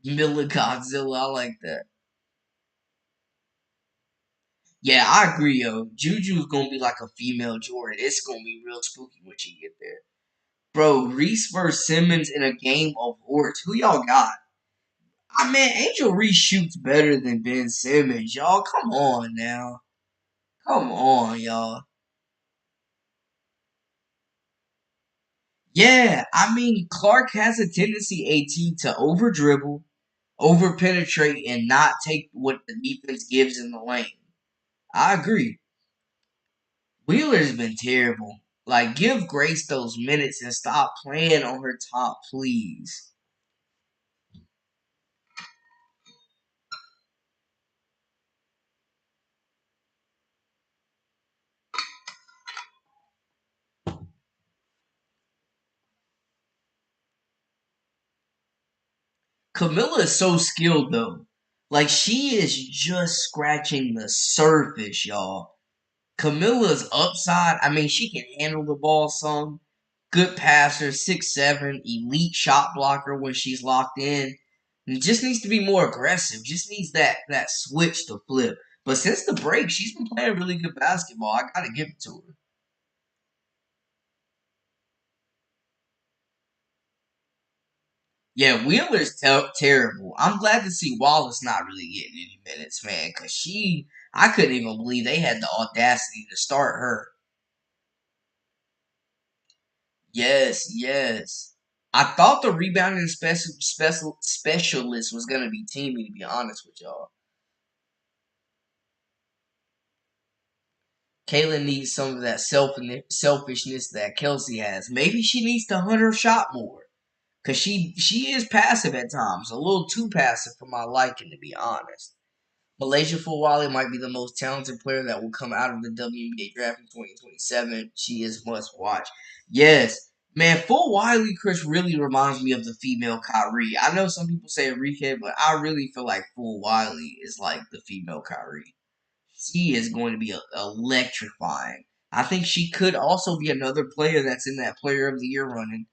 Miller Godzilla, I like that. Yeah, I agree, yo. Juju's gonna be like a female Jordan. It's gonna be real spooky when she get there. Bro, Reese versus Simmons in a game of horse. Who y'all got? I mean, Angel Reese shoots better than Ben Simmons, y'all. Come on now. Come on, y'all. Yeah, I mean, Clark has a tendency, AT, to over dribble, over penetrate, and not take what the defense gives in the lane. I agree. Wheeler's been terrible. Like, give Grace those minutes and stop playing on her top, please. Camilla is so skilled, though. Like, she is just scratching the surface, y'all. Camilla's upside, I mean, she can handle the ball some. Good passer, 6'7", elite shot blocker when she's locked in. And just needs to be more aggressive. Just needs that switch to flip. But since the break, she's been playing really good basketball. I gotta give it to her. Yeah, Wheeler's terrible. I'm glad to see Wallace not really getting any minutes, man. Cause I couldn't even believe they had the audacity to start her. Yes, yes. I thought the rebounding specialist was gonna be Teamy. To be honest with y'all, Kaylin needs some of that selfishness that Kelsey has. Maybe she needs to hunt her shot more, cause she is passive at times, a little too passive for my liking, to be honest. Malaysia Fulwale might be the most talented player that will come out of the WNBA draft in 2027. She is must watch. Yes, man, Fulwale, Chris, really reminds me of the female Kyrie. I know some people say Enrique, but I really feel like Fulwale is like the female Kyrie. She is going to be electrifying. I think she could also be another player that's in that Player of the Year running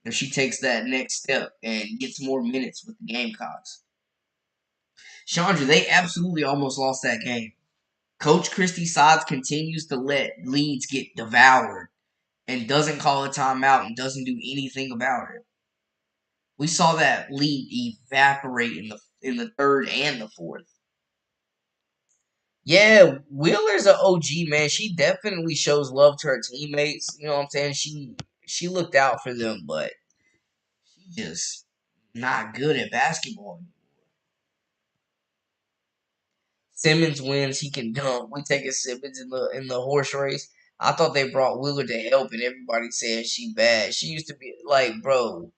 if she takes that next step and gets more minutes with the Gamecocks. Chandra, they absolutely almost lost that game. Coach Christy Sods continues to let leads get devoured and doesn't call a timeout and doesn't do anything about it. We saw that lead evaporate in the third and the fourth. Yeah, Wheeler's an OG, man. She definitely shows love to her teammates. You know what I'm saying? She looked out for them, but she just not good at basketball. Simmons wins. He can dunk. We taking Simmons in the horse race. I thought they brought Wheeler to help, and everybody said she bad. She used to be like, bro.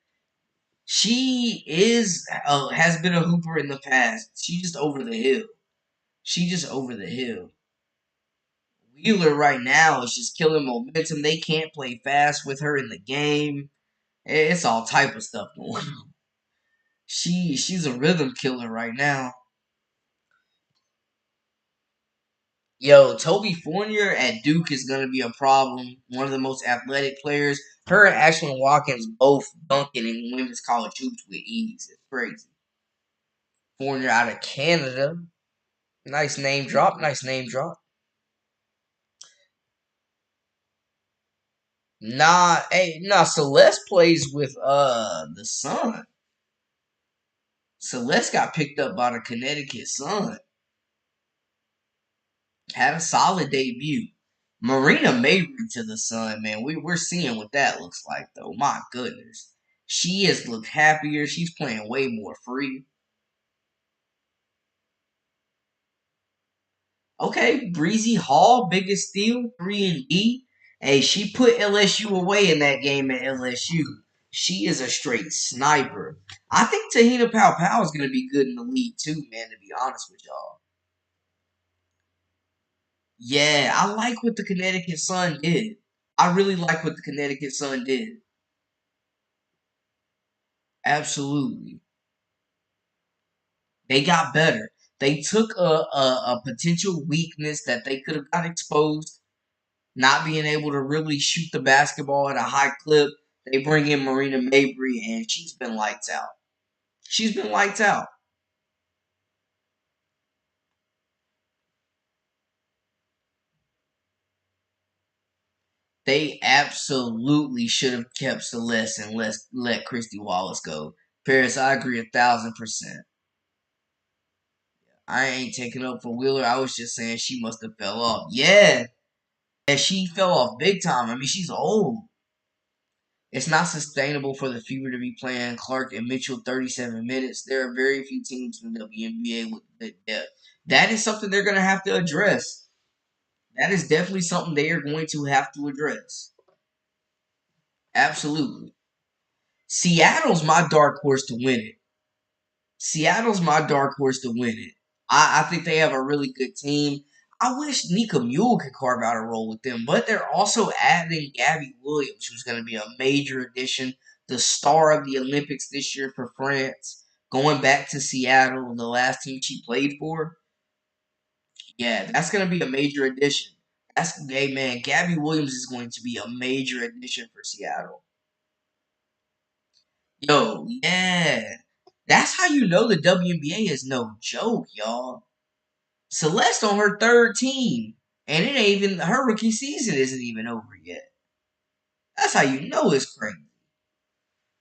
She is has been a hooper in the past. She just over the hill. She just over the hill. Wheeler right now is just killing momentum. They can't play fast with her in the game. It's all type of stuff going on. She's a rhythm killer right now. Yo, Toby Fournier at Duke is going to be a problem. One of the most athletic players. Her and Ashlyn Watkins both dunking in women's college hoops with ease. It's crazy. Fournier out of Canada. Nice name drop. Nice name drop. Nah. Celeste plays with the Sun. Celeste got picked up by the Connecticut Sun. Had a solid debut. Marina Mabry to the Sun, man. We're seeing what that looks like, though. My goodness. She has looked happier. She's playing way more free. Okay, Breezy Hall, biggest steal, 3-and-D. Hey, she put LSU away in that game at LSU. She is a straight sniper. I think Tahina Pow is going to be good in the league, too, man, to be honest with y'all. Yeah, I like what the Connecticut Sun did. I really like what the Connecticut Sun did. Absolutely. They got better. They took a potential weakness that they could have got exposed, not being able to really shoot the basketball at a high clip. They bring in Marina Mabry, and she's been lights out. She's been lights out. They absolutely should have kept Celeste and let Christy Wallace go. Paris, I agree 1,000%. I ain't taking up for Wheeler. I was just saying she must have fell off. Yeah, she fell off big time. I mean, she's old. It's not sustainable for the Fever to be playing Clark and Mitchell 37 minutes. There are very few teams in the WNBA with that depth. That is something they're going to have to address. That is definitely something they are going to have to address. Absolutely. Seattle's my dark horse to win it. Seattle's my dark horse to win it. I think they have a really good team. I wish Nika Mule could carve out a role with them, but they're also adding Gabby Williams, who's going to be a major addition, the star of the Olympics this year for France, going back to Seattle, the last team she played for. Yeah, that's going to be a major addition. Hey man, Gabby Williams is going to be a major addition for Seattle. Yo, yeah. That's how you know the WNBA is no joke, y'all. Celeste on her third team, and it ain't even her rookie season isn't even over yet. That's how you know it's crazy.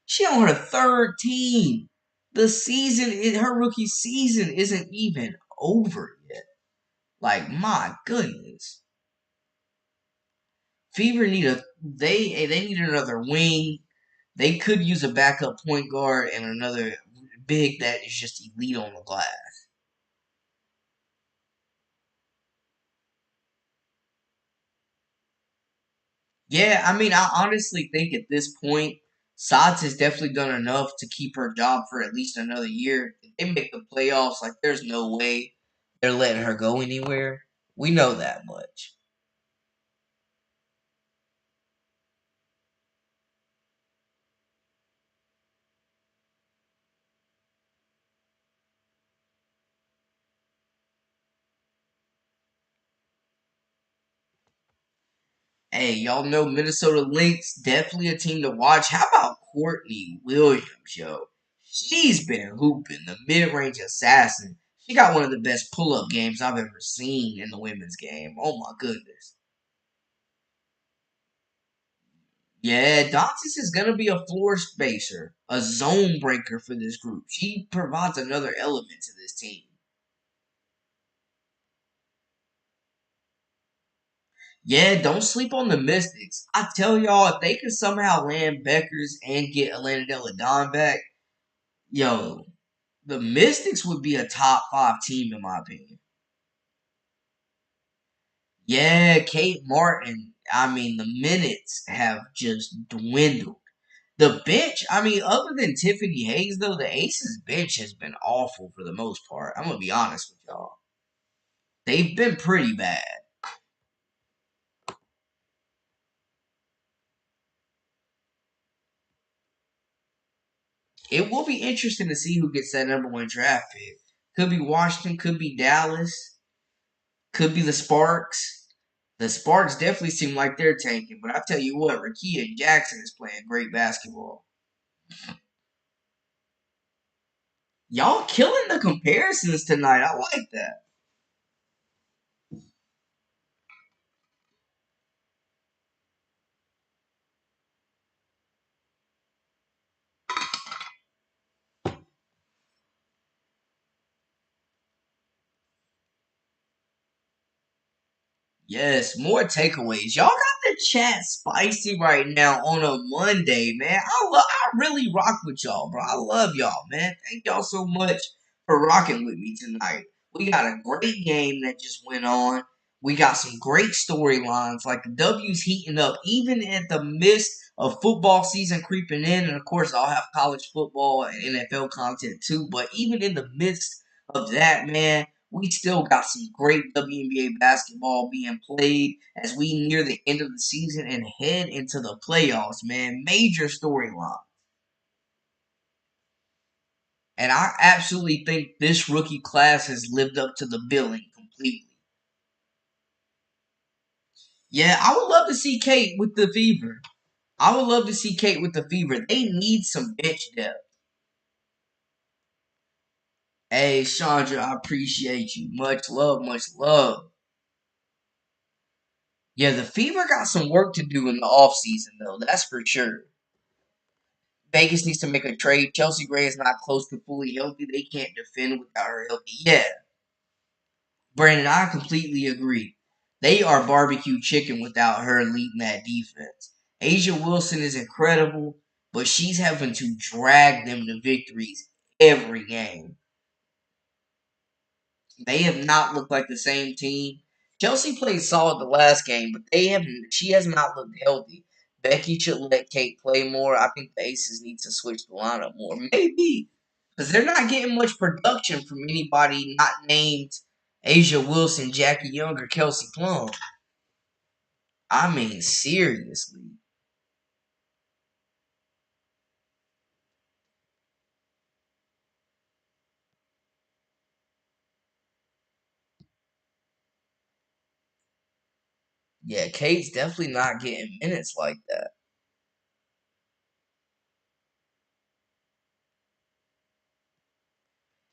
She on her third team. The season, her rookie season isn't even over yet. Like my goodness, Fever they need another wing. They could use a backup point guard and another big that is just elite on the glass. Yeah, I mean, I honestly think at this point, Sods has definitely done enough to keep her job for at least another year. If they make the playoffs, like, there's no way they're letting her go anywhere. We know that much. Hey, y'all know Minnesota Lynx, definitely a team to watch. How about Courtney Williams, yo? She's been hooping, the mid-range assassin. She got one of the best pull-up games I've ever seen in the women's game. Oh my goodness. Yeah, Doxis is gonna be a floor spacer, a zone breaker for this group. She provides another element to this team. Yeah, don't sleep on the Mystics. I tell y'all, if they could somehow land Beckers and get Elena Della Don back, yo, the Mystics would be a top five team in my opinion. Yeah, Kate Martin. I mean, the minutes have just dwindled. The bench, I mean, other than Tiffany Hayes, though, the Aces bench has been awful for the most part. I'm gonna be honest with y'all. They've been pretty bad. It will be interesting to see who gets that number one draft pick. Could be Washington, could be Dallas, could be the Sparks. The Sparks definitely seem like they're tanking, but I tell you what, Rakia Jackson is playing great basketball. Y'all killing the comparisons tonight. I like that. Yes, more takeaways. Y'all got the chat spicy right now on a Monday, man. I really rock with y'all, bro. I love y'all, man. Thank y'all so much for rocking with me tonight. We got a great game that just went on. We got some great storylines. Like the W's heating up, even at the midst of football season creeping in. And of course, I'll have college football and NFL content too. But even in the midst of that, man, we still got some great WNBA basketball being played as we near the end of the season and head into the playoffs, man. Major storyline. And I absolutely think this rookie class has lived up to the billing completely. Yeah, I would love to see Kate with the Fever. I would love to see Kate with the Fever. They need some bench depth. Hey, Chandra, I appreciate you. Much love, much love. Yeah, the Fever got some work to do in the offseason, though. That's for sure. Vegas needs to make a trade. Chelsea Gray is not close to fully healthy. They can't defend without her healthy. Yeah, Brandon, I completely agree. They are barbecue chicken without her leading that defense. Asia Wilson is incredible, but she's having to drag them to victories every game. They have not looked like the same team. Chelsea played solid the last game, but they haven't. She has not looked healthy. Becky should let Kate play more. I think the Aces need to switch the lineup more. Maybe. Because they're not getting much production from anybody not named Asia Wilson, Jackie Young, or Kelsey Plum. I mean, seriously. Yeah, Kate's definitely not getting minutes like that.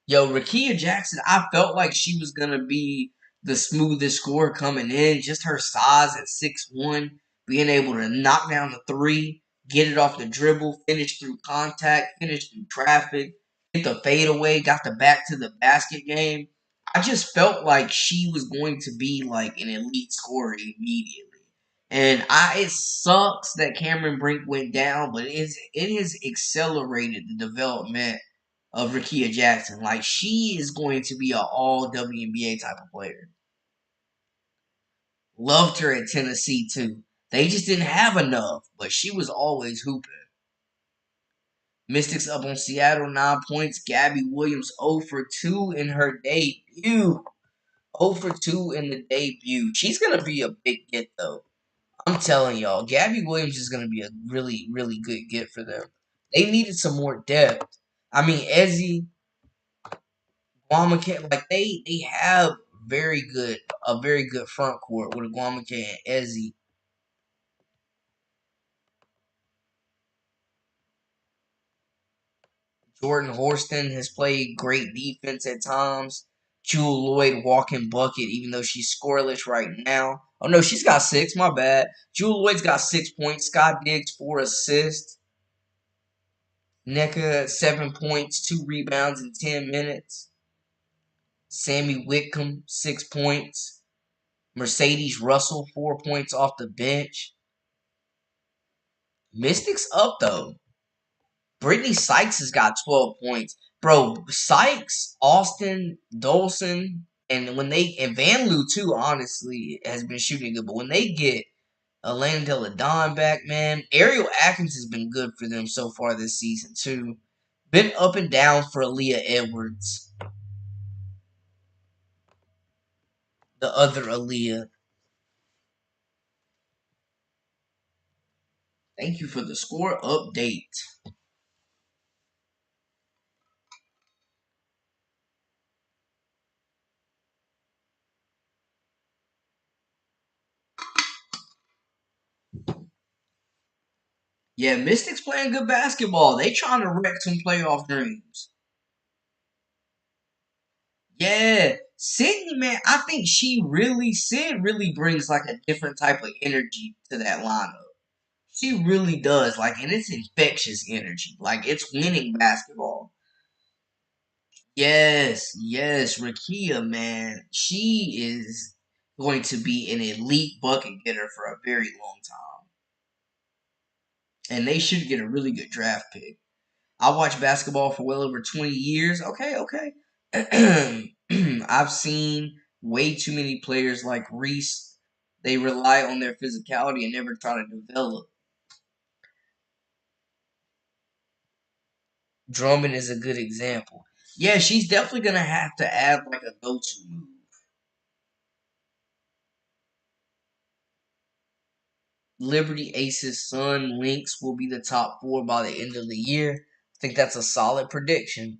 Yo, Rakia Jackson, I felt like she was gonna be the smoothest scorer coming in. Just her size at 6'1", being able to knock down the three, get it off the dribble, finish through contact, finish through traffic, hit the fadeaway, got the back to the basket game. I just felt like she was going to be like an elite scorer immediately. And it sucks that Cameron Brink went down, but it has accelerated the development of Rakia Jackson. Like, she is going to be an all WNBA type of player. Loved her at Tennessee too. They just didn't have enough, but she was always hooping. Mystics up on Seattle, 9 points. Gabby Williams 0 for 2 in her debut. 0 for 2 in the debut. She's gonna be a big get though. I'm telling y'all, Gabby Williams is gonna be a really, really good get for them. They needed some more depth. I mean, Ezzy, Guamake, like they have a very good front court with Guamake and Ezzy. Jordan Horston has played great defense at times. Jewel Lloyd walking bucket, even though she's scoreless right now. Oh no, she's got six. My bad. Jewel Lloyd's got 6 points. Scott Diggs 4 assists. NECA 7 points, 2 rebounds in 10 minutes. Sammy Whitcomb 6 points. Mercedes Russell 4 points off the bench. Mystics up though. Brittany Sykes has got 12 points. Bro, Sykes, Austin, Dolson, and Van Loo too, honestly, has been shooting good. But when they get Elena Deladon back, man, Ariel Atkins has been good for them so far this season too. Been up and down for Aaliyah Edwards, the other Aaliyah. Thank you for the score update. Yeah, Mystics playing good basketball. They trying to wreck some playoff dreams. Yeah, Sydney, man, I think Sid really brings like a different type of energy to that lineup. She really does, like, and it's infectious energy. Like, it's winning basketball. Yes, Rakia, man, she is going to be an elite bucket getter for a very long time, and they should get a really good draft pick. I watched basketball for well over 20 years. Okay. I've seen way too many players like Reese. They rely on their physicality and never try to develop. Drummond is a good example. Yeah, she's definitely going to have to add like a go-to move. Liberty, Aces, Sun, Lynx will be the top four by the end of the year. I think that's a solid prediction.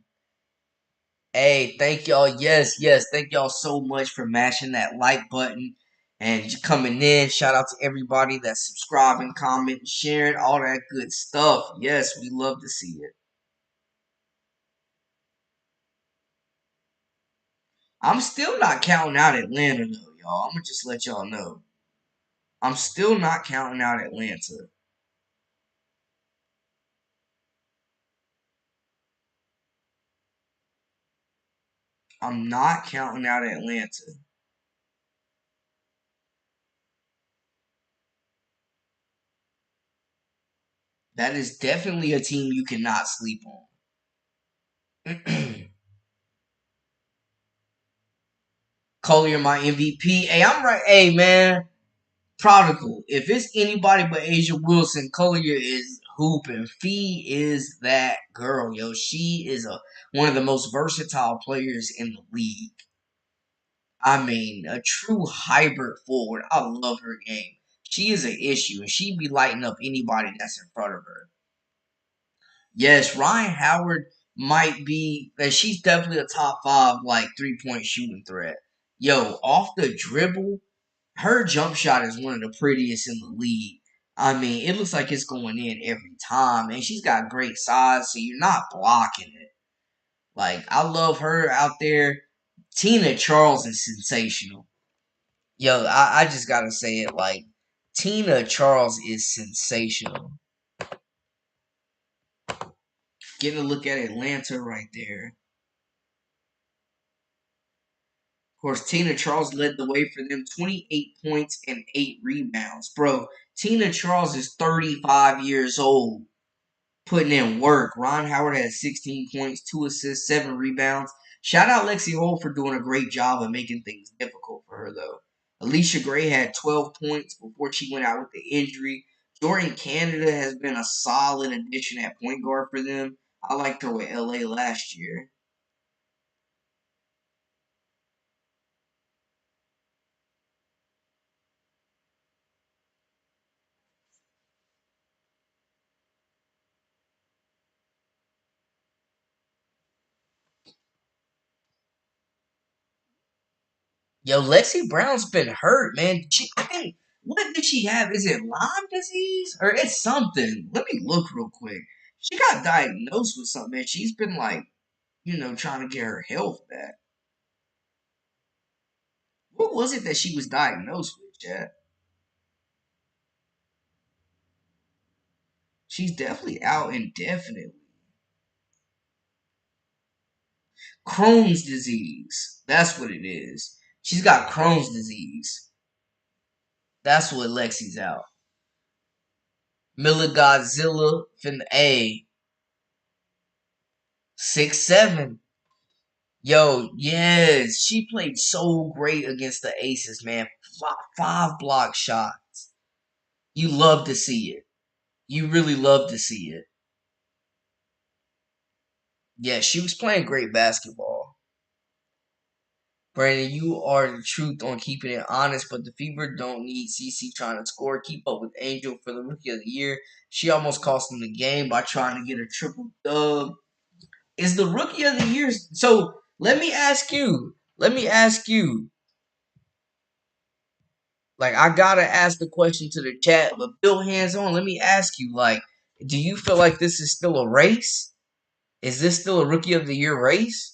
Hey, thank y'all. Yes. Thank y'all so much for mashing that like button and coming in. Shout out to everybody that's subscribing, commenting, sharing, all that good stuff. Yes, we love to see it. I'm still not counting out Atlanta though, y'all. I'm gonna just let y'all know. I'm still not counting out Atlanta. I'm not counting out Atlanta. That is definitely a team you cannot sleep on. Collier, my MVP. Hey, I'm right. Hey, man. Prodigal. If it's anybody but Asia Wilson, Collier is hooping. Fee is that girl, yo. She is one of the most versatile players in the league. I mean, a true hybrid forward. I love her game. She is an issue, and she be lighting up anybody that's in front of her. Yes, Ryan Howard might be that she's definitely a top five like 3-point shooting threat. Yo, off the dribble, her jump shot is one of the prettiest in the league. I mean, it looks like it's going in every time, and she's got great size, so you're not blocking it. Like, I love her out there. Tina Charles is sensational. Yo, I just gotta say it like Tina Charles is sensational. Getting a look at Atlanta right there. Of course, Tina Charles led the way for them, 28 points and 8 rebounds. Bro, Tina Charles is 35 years old, putting in work. Ron Howard had 16 points, 2 assists, 7 rebounds. Shout out Lexi Hole for doing a great job of making things difficult for her, though. Alicia Gray had 12 points before she went out with the injury. Jordan Canada has been a solid addition at point guard for them. I liked her with LA last year. Yo, Lexi Brown's been hurt, man. I think what did she have? Is it Lyme disease or it's something? Let me look real quick. She got diagnosed with something, man. She's been like, trying to get her health back. What was it that she was diagnosed with, Chad? She's definitely out indefinitely. Crohn's disease. That's what it is. She's got Crohn's disease. That's what Lexi's out. Miller Godzilla fin A 6'7". Yo, yes, she played so great against the Aces, man. Five block shots. You love to see it. You really love to see it. Yeah, she was playing great basketball. Brandon, you are the truth on keeping it honest, but the Fever don't need CC trying to score. Keep up with Angel for the Rookie of the Year. She almost cost them the game by trying to get a triple dub. Is the Rookie of the Year? So let me ask you. Let me ask you. Like, I gotta ask the question to the chat, but Bill hands on. Let me ask you. Like, do you feel like this is still a race? Is this still a Rookie of the Year race?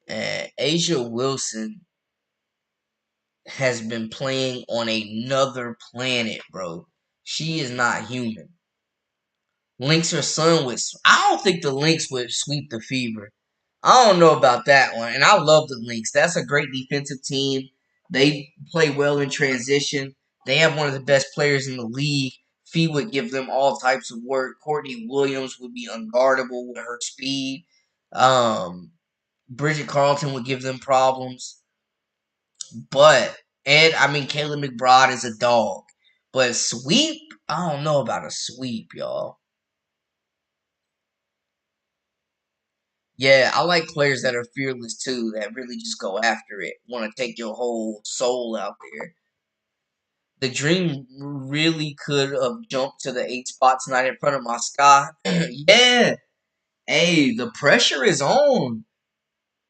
And Asia Wilson has been playing on another planet, bro. She is not human. Lynx or Sun would. I don't think the Lynx would sweep the Fever. I don't know about that one. And I love the Lynx. That's a great defensive team. They play well in transition. They have one of the best players in the league. Fee would give them all types of work. Courtney Williams would be unguardable with her speed. Um, Bridget Carlton would give them problems. But and I mean Caleb McBride is a dog. But sweep, I don't know about a sweep, y'all. Yeah, I like players that are fearless too, that really just go after it, want to take your whole soul out there. The Dream really could have jumped to the 8 spot tonight in front of my Sky. Yeah, hey, the pressure is on.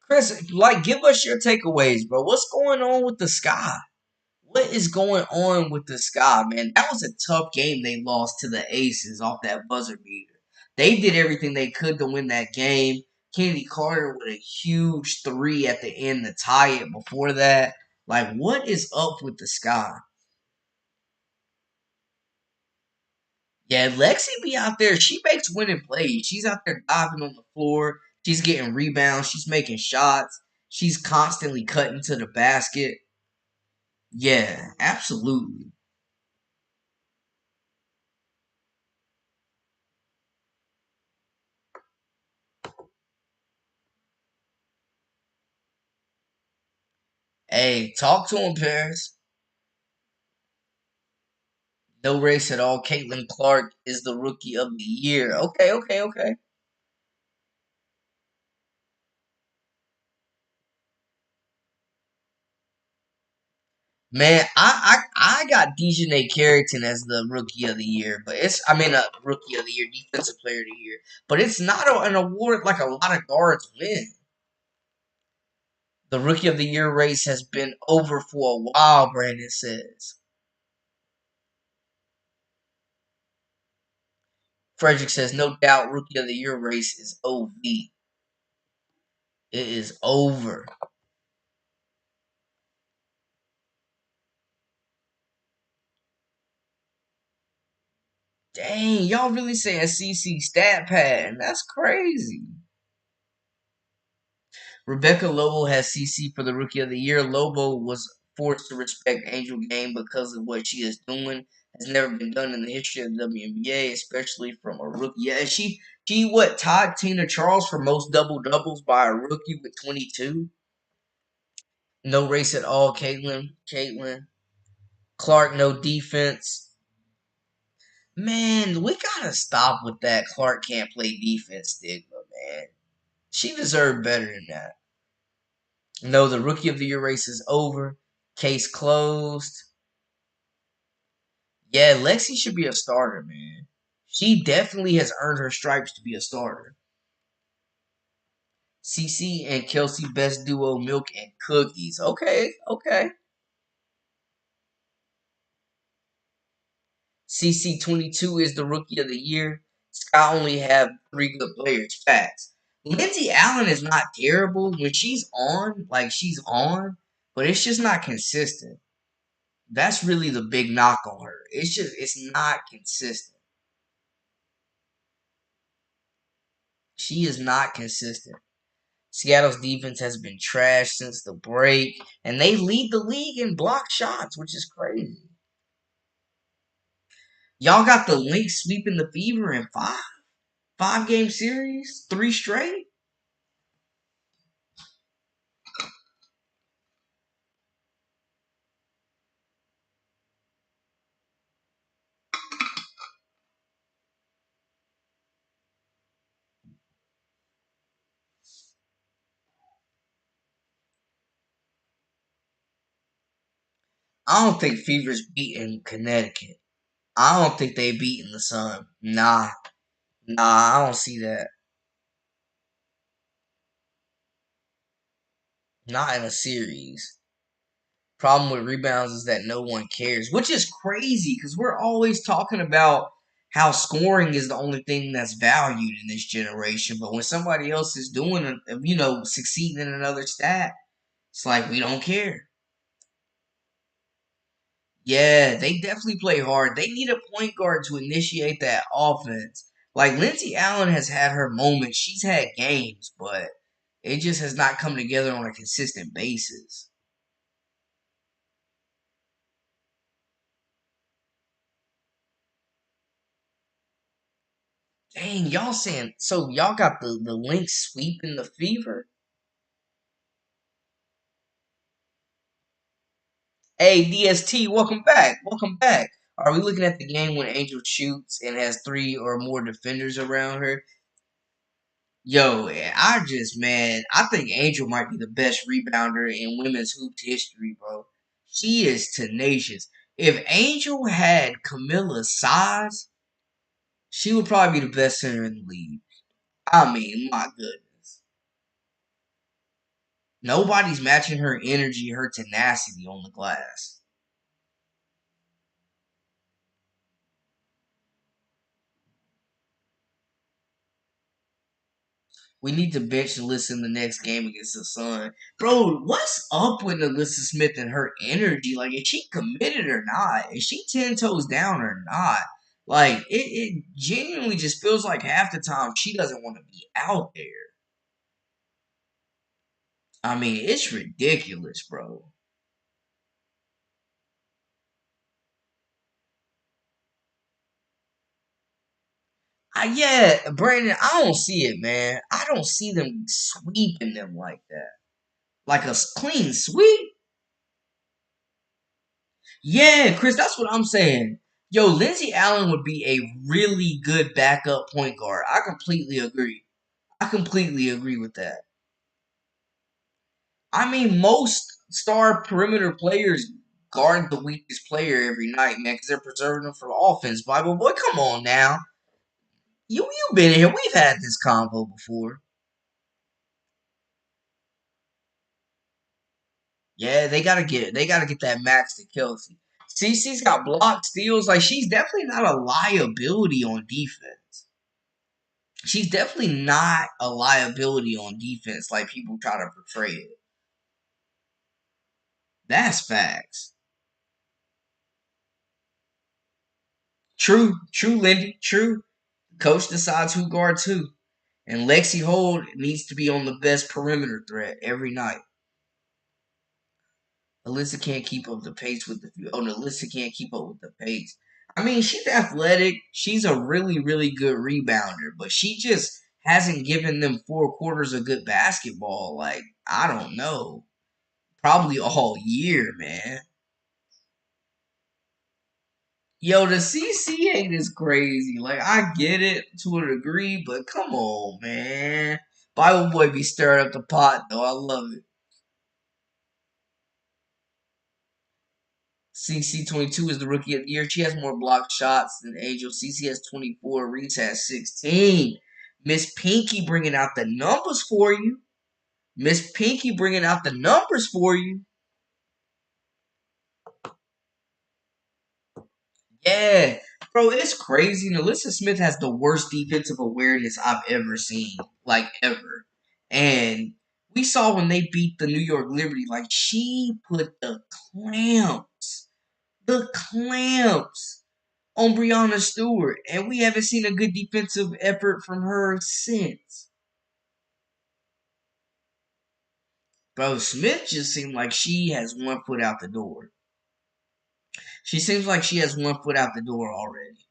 Chris, like, give us your takeaways, bro. What's going on with the Sky? What is going on with the Sky, man? That was a tough game they lost to the Aces off that buzzer beater. They did everything they could to win that game. Kennedy Carter with a huge three at the end to tie it before that. Like, what is up with the Sky? Yeah, Lexi be out there. She makes winning plays. She's out there diving on the floor. She's getting rebounds. She's making shots. She's constantly cutting to the basket. Yeah, absolutely. Hey, talk to him, Paris. No race at all. Caitlin Clark is the rookie of the year. Okay, okay, okay. Man, I got Dejanay Carrington as the rookie of the year, but a rookie of the year, defensive player of the year, but it's not an award like a lot of guards win. The rookie of the year race has been over for a while. Brandon says. Frederick says, no doubt, rookie of the year race is OV. It is over. Dang, y'all really saying CC stat pad? That's crazy. Rebecca Lobo has CC for the Rookie of the Year. Lobo was forced to respect Angel Game because of what she is doing. Has never been done in the history of the WNBA, especially from a rookie. Yeah, she what tied Tina Charles for most double doubles by a rookie with 22. No race at all, Caitlin. Clark, no defense. Man, we gotta stop with that Clark can't play defense stigma, man. She deserved better than that. No, the rookie of the year race is over. Case closed. Yeah, Lexi should be a starter, man. She definitely has earned her stripes to be a starter. CC and Kelsey best duo milk and cookies. Okay, okay. CC 22 is the rookie of the year. Scott only have three good players. Facts. Lindsay Allen is not terrible when she's on, like she's on, but it's just not consistent. That's really the big knock on her. It's not consistent. She is not consistent. Seattle's defense has been trash since the break, and they lead the league in block shots, which is crazy. Y'all got the Lynx sweeping the Fever in five game series, three straight. I don't think Fever's beating Connecticut. I don't think they beating the Sun. Nah, I don't see that. Not in a series. Problem with rebounds is that no one cares, which is crazy because we're always talking about how scoring is the only thing that's valued in this generation. But when somebody else is doing, succeeding in another stat, it's like we don't care. Yeah, they definitely play hard. They need a point guard to initiate that offense. Like Lindsey Allen has had her moments. She's had games, but it just has not come together on a consistent basis. Dang, y'all saying so y'all got the Lynx sweeping the Fever? Hey, DST, welcome back. Welcome back. Are we looking at the game when Angel shoots and has three or more defenders around her? Yo, I think Angel might be the best rebounder in women's hoops history, bro. She is tenacious. If Angel had Camilla's size, she would probably be the best center in the league. I mean, my goodness. Nobody's matching her energy, her tenacity on the glass. We need to bench Alyssa in the next game against the Sun. Bro, what's up with Alyssa Smith and her energy? Like, is she committed or not? Is she 10 toes down or not? Like, it genuinely just feels like half the time she doesn't want to be out there. I mean, it's ridiculous, bro. Yeah, Brandon, I don't see it, man. I don't see them sweeping them like that. Like a clean sweep. Yeah, Chris, that's what I'm saying. Yo, Lindsey Allen would be a really good backup point guard. I completely agree. I completely agree with that. I mean, most star perimeter players guard the weakest player every night, man, because they're preserving them for offense. Bible boy, come on now. You've been here. We've had this convo before. Yeah, they gotta get that max to Kelsey. CC's got block steals. Like she's definitely not a liability on defense. She's definitely not a liability on defense like people try to portray it. That's facts. True, Lindy, true. Coach decides who guards who. And Lexi Hold needs to be on the best perimeter threat every night. Alyssa can't keep up the pace with the oh no, Alyssa can't keep up with the pace. I mean, she's athletic. She's a really, really good rebounder, but she just hasn't given them 4 quarters of good basketball. Like, I don't know. Probably all year, man. Yo, the CC hate is crazy. Like, I get it to a degree, but come on, man. Bible boy be stirring up the pot, though. I love it. CC 22 is the rookie of the year. She has more blocked shots than Angel. CC has 24. Reese has 16. Miss Pinky bringing out the numbers for you. Miss Pinky bringing out the numbers for you. Yeah. Bro, it's crazy. Alyssa Smith has the worst defensive awareness I've ever seen. Like, ever. And we saw when they beat the New York Liberty, like, she put the clamps on Breanna Stewart, and we haven't seen a good defensive effort from her since. Bro, Smith just seemed like she has 1 foot out the door. She seems like she has 1 foot out the door already.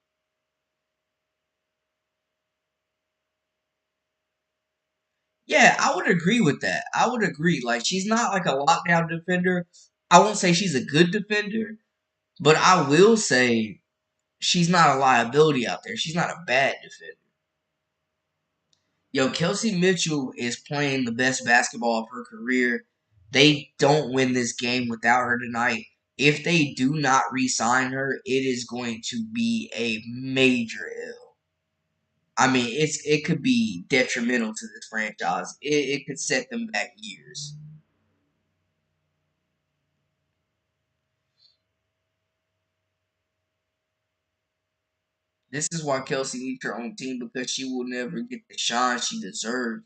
Yeah, I would agree with that. I would agree. Like, she's not like a lockdown defender. I won't say she's a good defender, but I will say she's not a liability out there. She's not a bad defender. Yo, Kelsey Mitchell is playing the best basketball of her career. They don't win this game without her tonight. If they do not re-sign her, it is going to be a major L. I mean, it could be detrimental to this franchise. It could set them back years. This is why Kelsey needs her own team because she will never get the shine she deserves.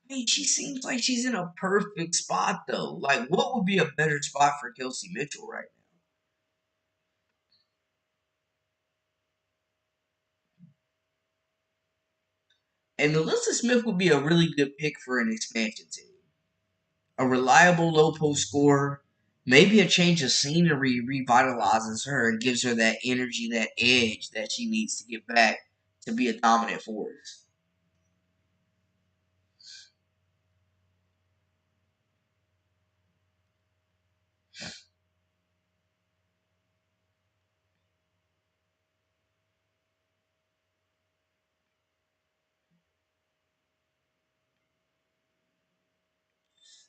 I mean, she seems like she's in a perfect spot though. Like, what would be a better spot for Kelsey Mitchell right now? And Alyssa Smith would be a really good pick for an expansion team. A reliable low post scorer, maybe a change of scenery revitalizes her and gives her that energy, that edge that she needs to get back to be a dominant force.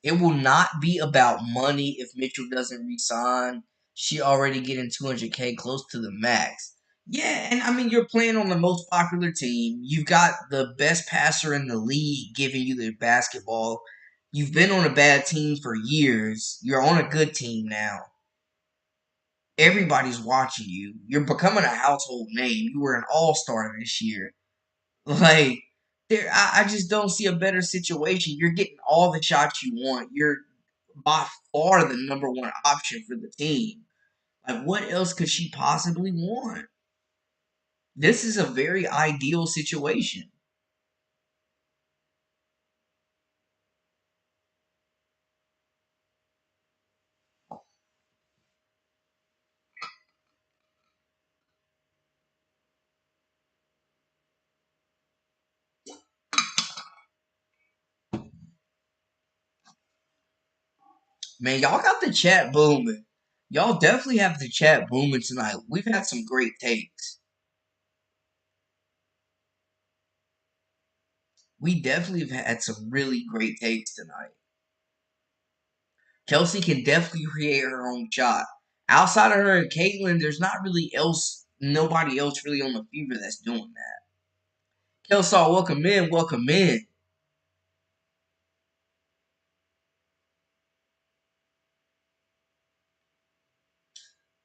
It will not be about money if Mitchell doesn't resign. She already getting 200K close to the max. Yeah, and I mean you're playing on the most popular team. You've got the best passer in the league giving you the basketball. You've been on a bad team for years. You're on a good team now. Everybody's watching you. You're becoming a household name. You were an all-star this year. Like I just don't see a better situation. You're getting all the shots you want. You're by far the number one option for the team. Like, what else could she possibly want? This is a very ideal situation. Man, y'all got the chat booming. Y'all definitely have the chat booming tonight. We've had some great takes. We definitely have had some really great takes tonight. Kelsey can definitely create her own shot. Outside of her and Caitlyn, there's not really nobody else really on the Fever that's doing that. Kelsey, welcome in, welcome in.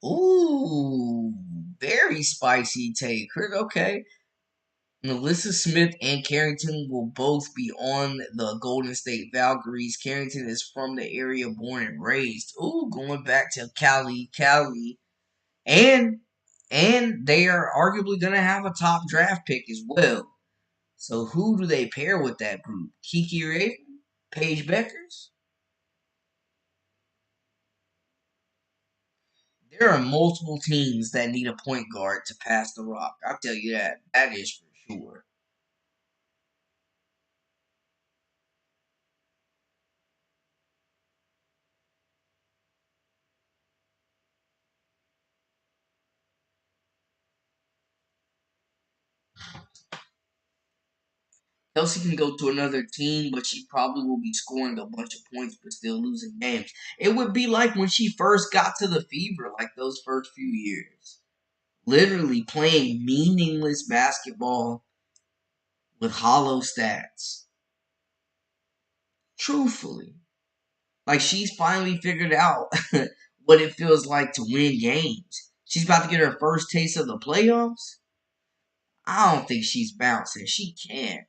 Ooh, very spicy take. Okay. Melissa Smith and Carrington will both be on the Golden State Valkyries. Carrington is from the area, born and raised. Ooh, going back to Cali, and they are arguably going to have a top draft pick as well. So who do they pair with that group? Kiki Raven, Paige Beckers. There are multiple teams that need a point guard to pass the rock. I'll tell you that. That is for sure. Kelsey can go to another team, but she probably will be scoring a bunch of points but still losing games. It would be like when she first got to the Fever, like those first few years. Literally playing meaningless basketball with hollow stats. Truthfully. Like she's finally figured out what it feels like to win games. She's about to get her first taste of the playoffs. I don't think she's bouncing. She can't.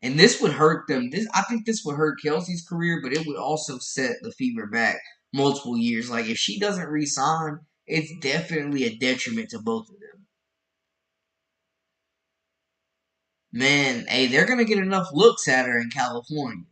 And this would hurt them. This I think this would hurt Kelsey's career, but it would also set the Fever back multiple years. Like if she doesn't resign, it's definitely a detriment to both of them. Man, hey, they're gonna get enough looks at her in California.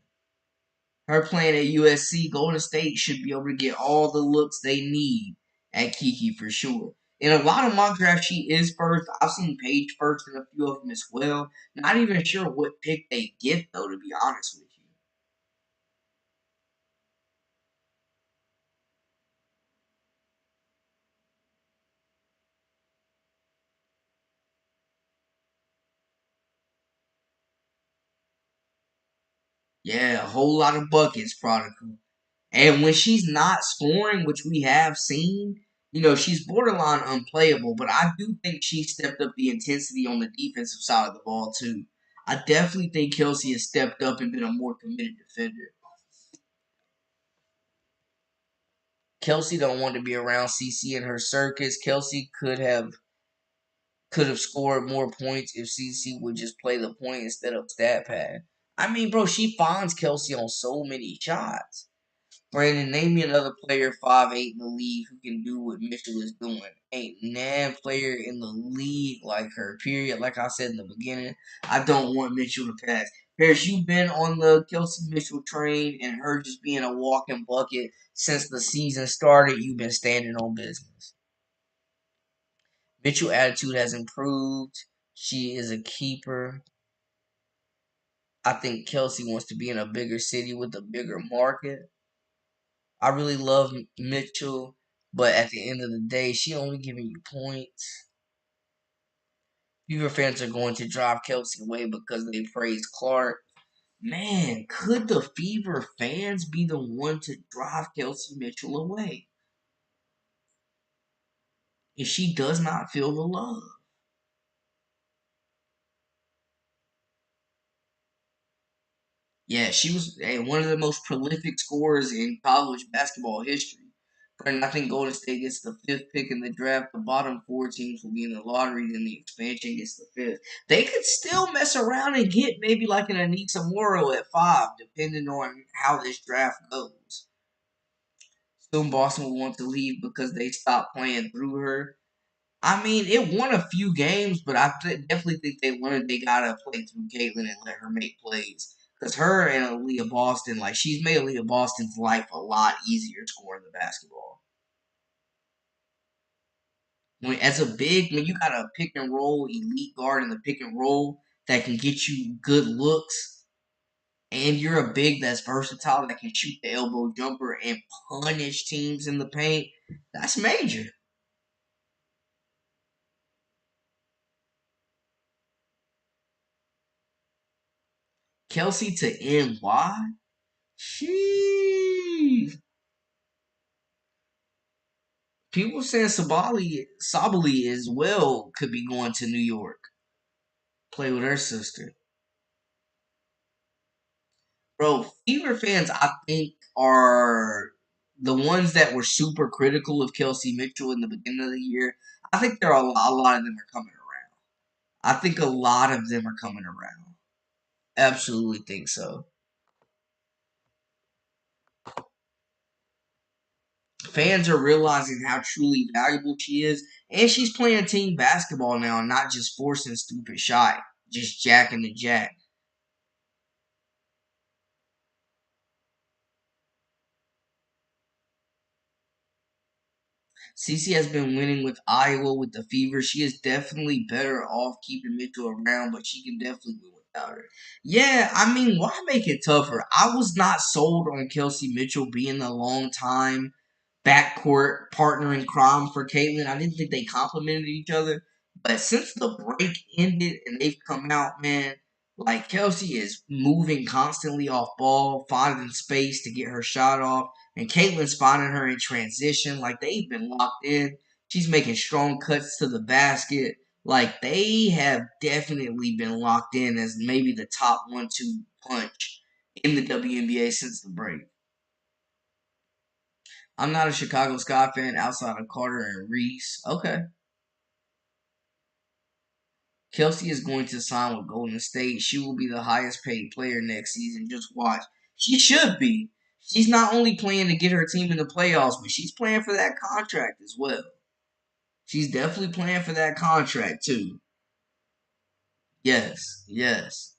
Her playing at USC, Golden State should be able to get all the looks they need at Kiki for sure. In a lot of mock drafts, she is first. I've seen Paige first in a few of them as well. Not even sure what pick they get though, to be honest with you. Yeah, a whole lot of buckets, Prodigal. And when she's not scoring, which we have seen, she's borderline unplayable. But I do think she stepped up the intensity on the defensive side of the ball too. I definitely think Kelsey has stepped up and been a more committed defender. Kelsey don't want to be around CC and her circus. Kelsey could have scored more points if CC would just play the point instead of stat pad. I mean, bro, she finds Kelsey on so many shots. Brandon, name me another player 5'8" in the league who can do what Mitchell is doing. Ain't nan player in the league like her. Period. Like I said in the beginning, I don't want Mitchell to pass. Harris, you've been on the Kelsey Mitchell train and her just being a walking bucket since the season started. You've been standing on business. Mitchell attitude has improved. She is a keeper. I think Kelsey wants to be in a bigger city with a bigger market. I really love Mitchell, but at the end of the day, she only giving you points. Fever fans are going to drive Kelsey away because they praise Clark. Man, could the Fever fans be the one to drive Kelsey Mitchell away if she does not feel the love? Yeah, she was one of the most prolific scorers in college basketball history. Brandon, I think Golden State gets the fifth pick in the draft. The bottom four teams will be in the lottery, then the expansion gets the fifth. They could still mess around and get maybe like an Anita Morrow at 5, depending on how this draft goes. Soon Boston will want to leave because they stopped playing through her. I mean, it won a few games, but definitely think they learned they gotta play through Caitlyn and let her make plays. Because her and Aaliyah Boston, like, she's made Aaliyah Boston's life a lot easier scoring the basketball. As a big, when you got a pick and roll elite guard in the pick and roll that can get you good looks, and you're a big that's versatile that can shoot the elbow jumper and punish teams in the paint, that's major. Kelsey to NY? Sheesh. People saying Sabali as well could be going to New York, play with her sister. Bro, Fever fans, I think, are the ones that were super critical of Kelsey Mitchell in the beginning of the year. I think there are a lot of them are coming around. I think a lot of them are coming around. Absolutely think so. Fans are realizing how truly valuable she is, and she's playing team basketball now, not just forcing stupid shot, just jacking the jack. Cece has been winning with Iowa with the Fever. She is definitely better off keeping Mitchell around, but she can definitely win without her. Yeah, I mean, why make it tougher? I was not sold on Kelsey Mitchell being a long time backcourt partner in crime for Caitlyn. I didn't think they complemented each other. But since the break ended and they've come out, man, like Kelsey is moving constantly off ball, finding space to get her shot off. And Caitlyn's finding her in transition. Like they've been locked in. She's making strong cuts to the basket. Like they have definitely been locked in as maybe the top 1-2 punch in the WNBA since the break. I'm not a Chicago Sky fan outside of Carter and Reese. Okay. Kelsey is going to sign with Golden State. She will be the highest paid player next season. Just watch. She should be. She's not only playing to get her team in the playoffs, but she's playing for that contract as well. She's definitely playing for that contract too. Yes, yes.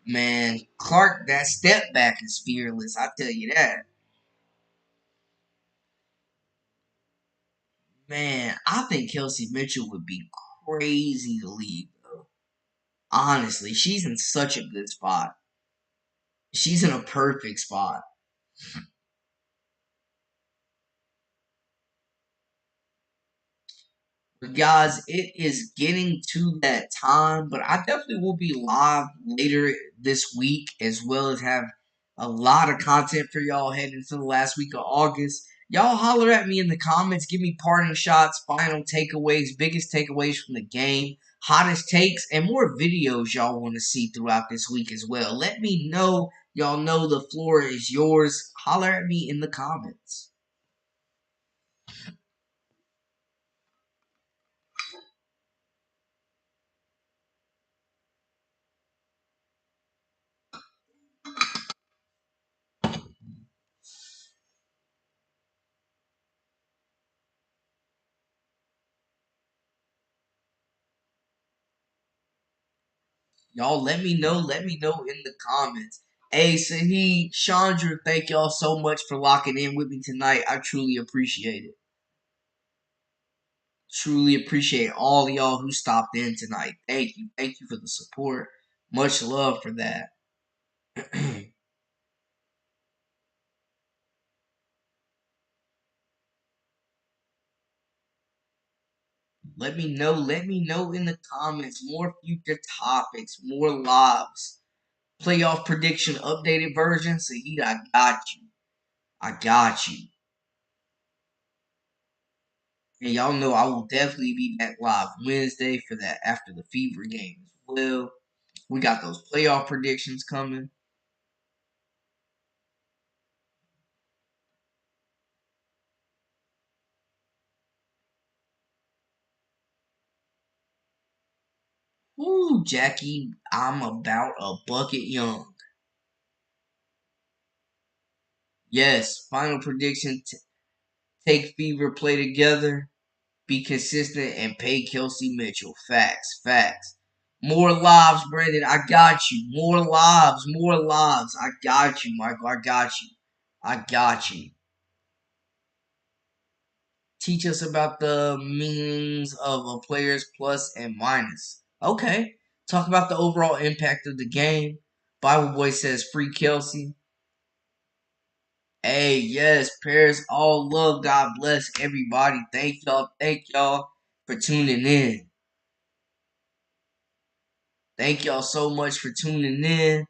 Man, Clark, that step back is fearless. I tell you that. Man, I think Kelsey Mitchell would be crazy to leave, though. Honestly, she's in such a good spot. She's in a perfect spot. But guys, it is getting to that time, but I definitely will be live later this week as well as have a lot of content for y'all heading into the last week of August. Y'all holler at me in the comments, give me parting shots, final takeaways, biggest takeaways from the game, hottest takes, and more videos y'all want to see throughout this week as well. Let me know. Y'all know the floor is yours. Holler at me in the comments. Y'all let me know. Let me know in the comments. Hey, Saheed, Chandra, thank y'all so much for locking in with me tonight. I truly appreciate it. Truly appreciate all of y'all who stopped in tonight. Thank you. Thank you for the support. Much love for that. Let me know. Let me know in the comments. More future topics, more lives. Playoff prediction, updated version. Saheed, I got you. I got you. And y'all know I will definitely be back live Wednesday for that after the Fever game as well. We got those playoff predictions coming. Ooh, Jackie, I'm about a bucket young. Yes, final prediction. Take Fever, play together, be consistent, and pay Kelsey Mitchell. Facts, facts. More lives, Brandon. I got you. More lives, more lives. I got you, Michael. I got you. I got you. Teach us about the meanings of a player's plus and minus. Okay. Talk about the overall impact of the game. Bible Boy says free Kelsey. Hey, yes, prayers, all love. God bless everybody. Thank y'all for tuning in. Thank y'all so much for tuning in.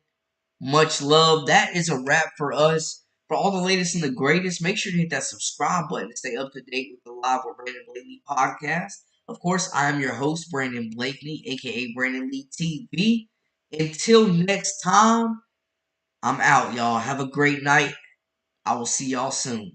Much love. That is a wrap for us. For all the latest and the greatest, make sure to hit that subscribe button to stay up to date with the Live with Brandon Blakeney podcast. Of course, I am your host, Brandon Blakeney, aka Brandon Lee TV. Until next time, I'm out, y'all. Have a great night. I will see y'all soon.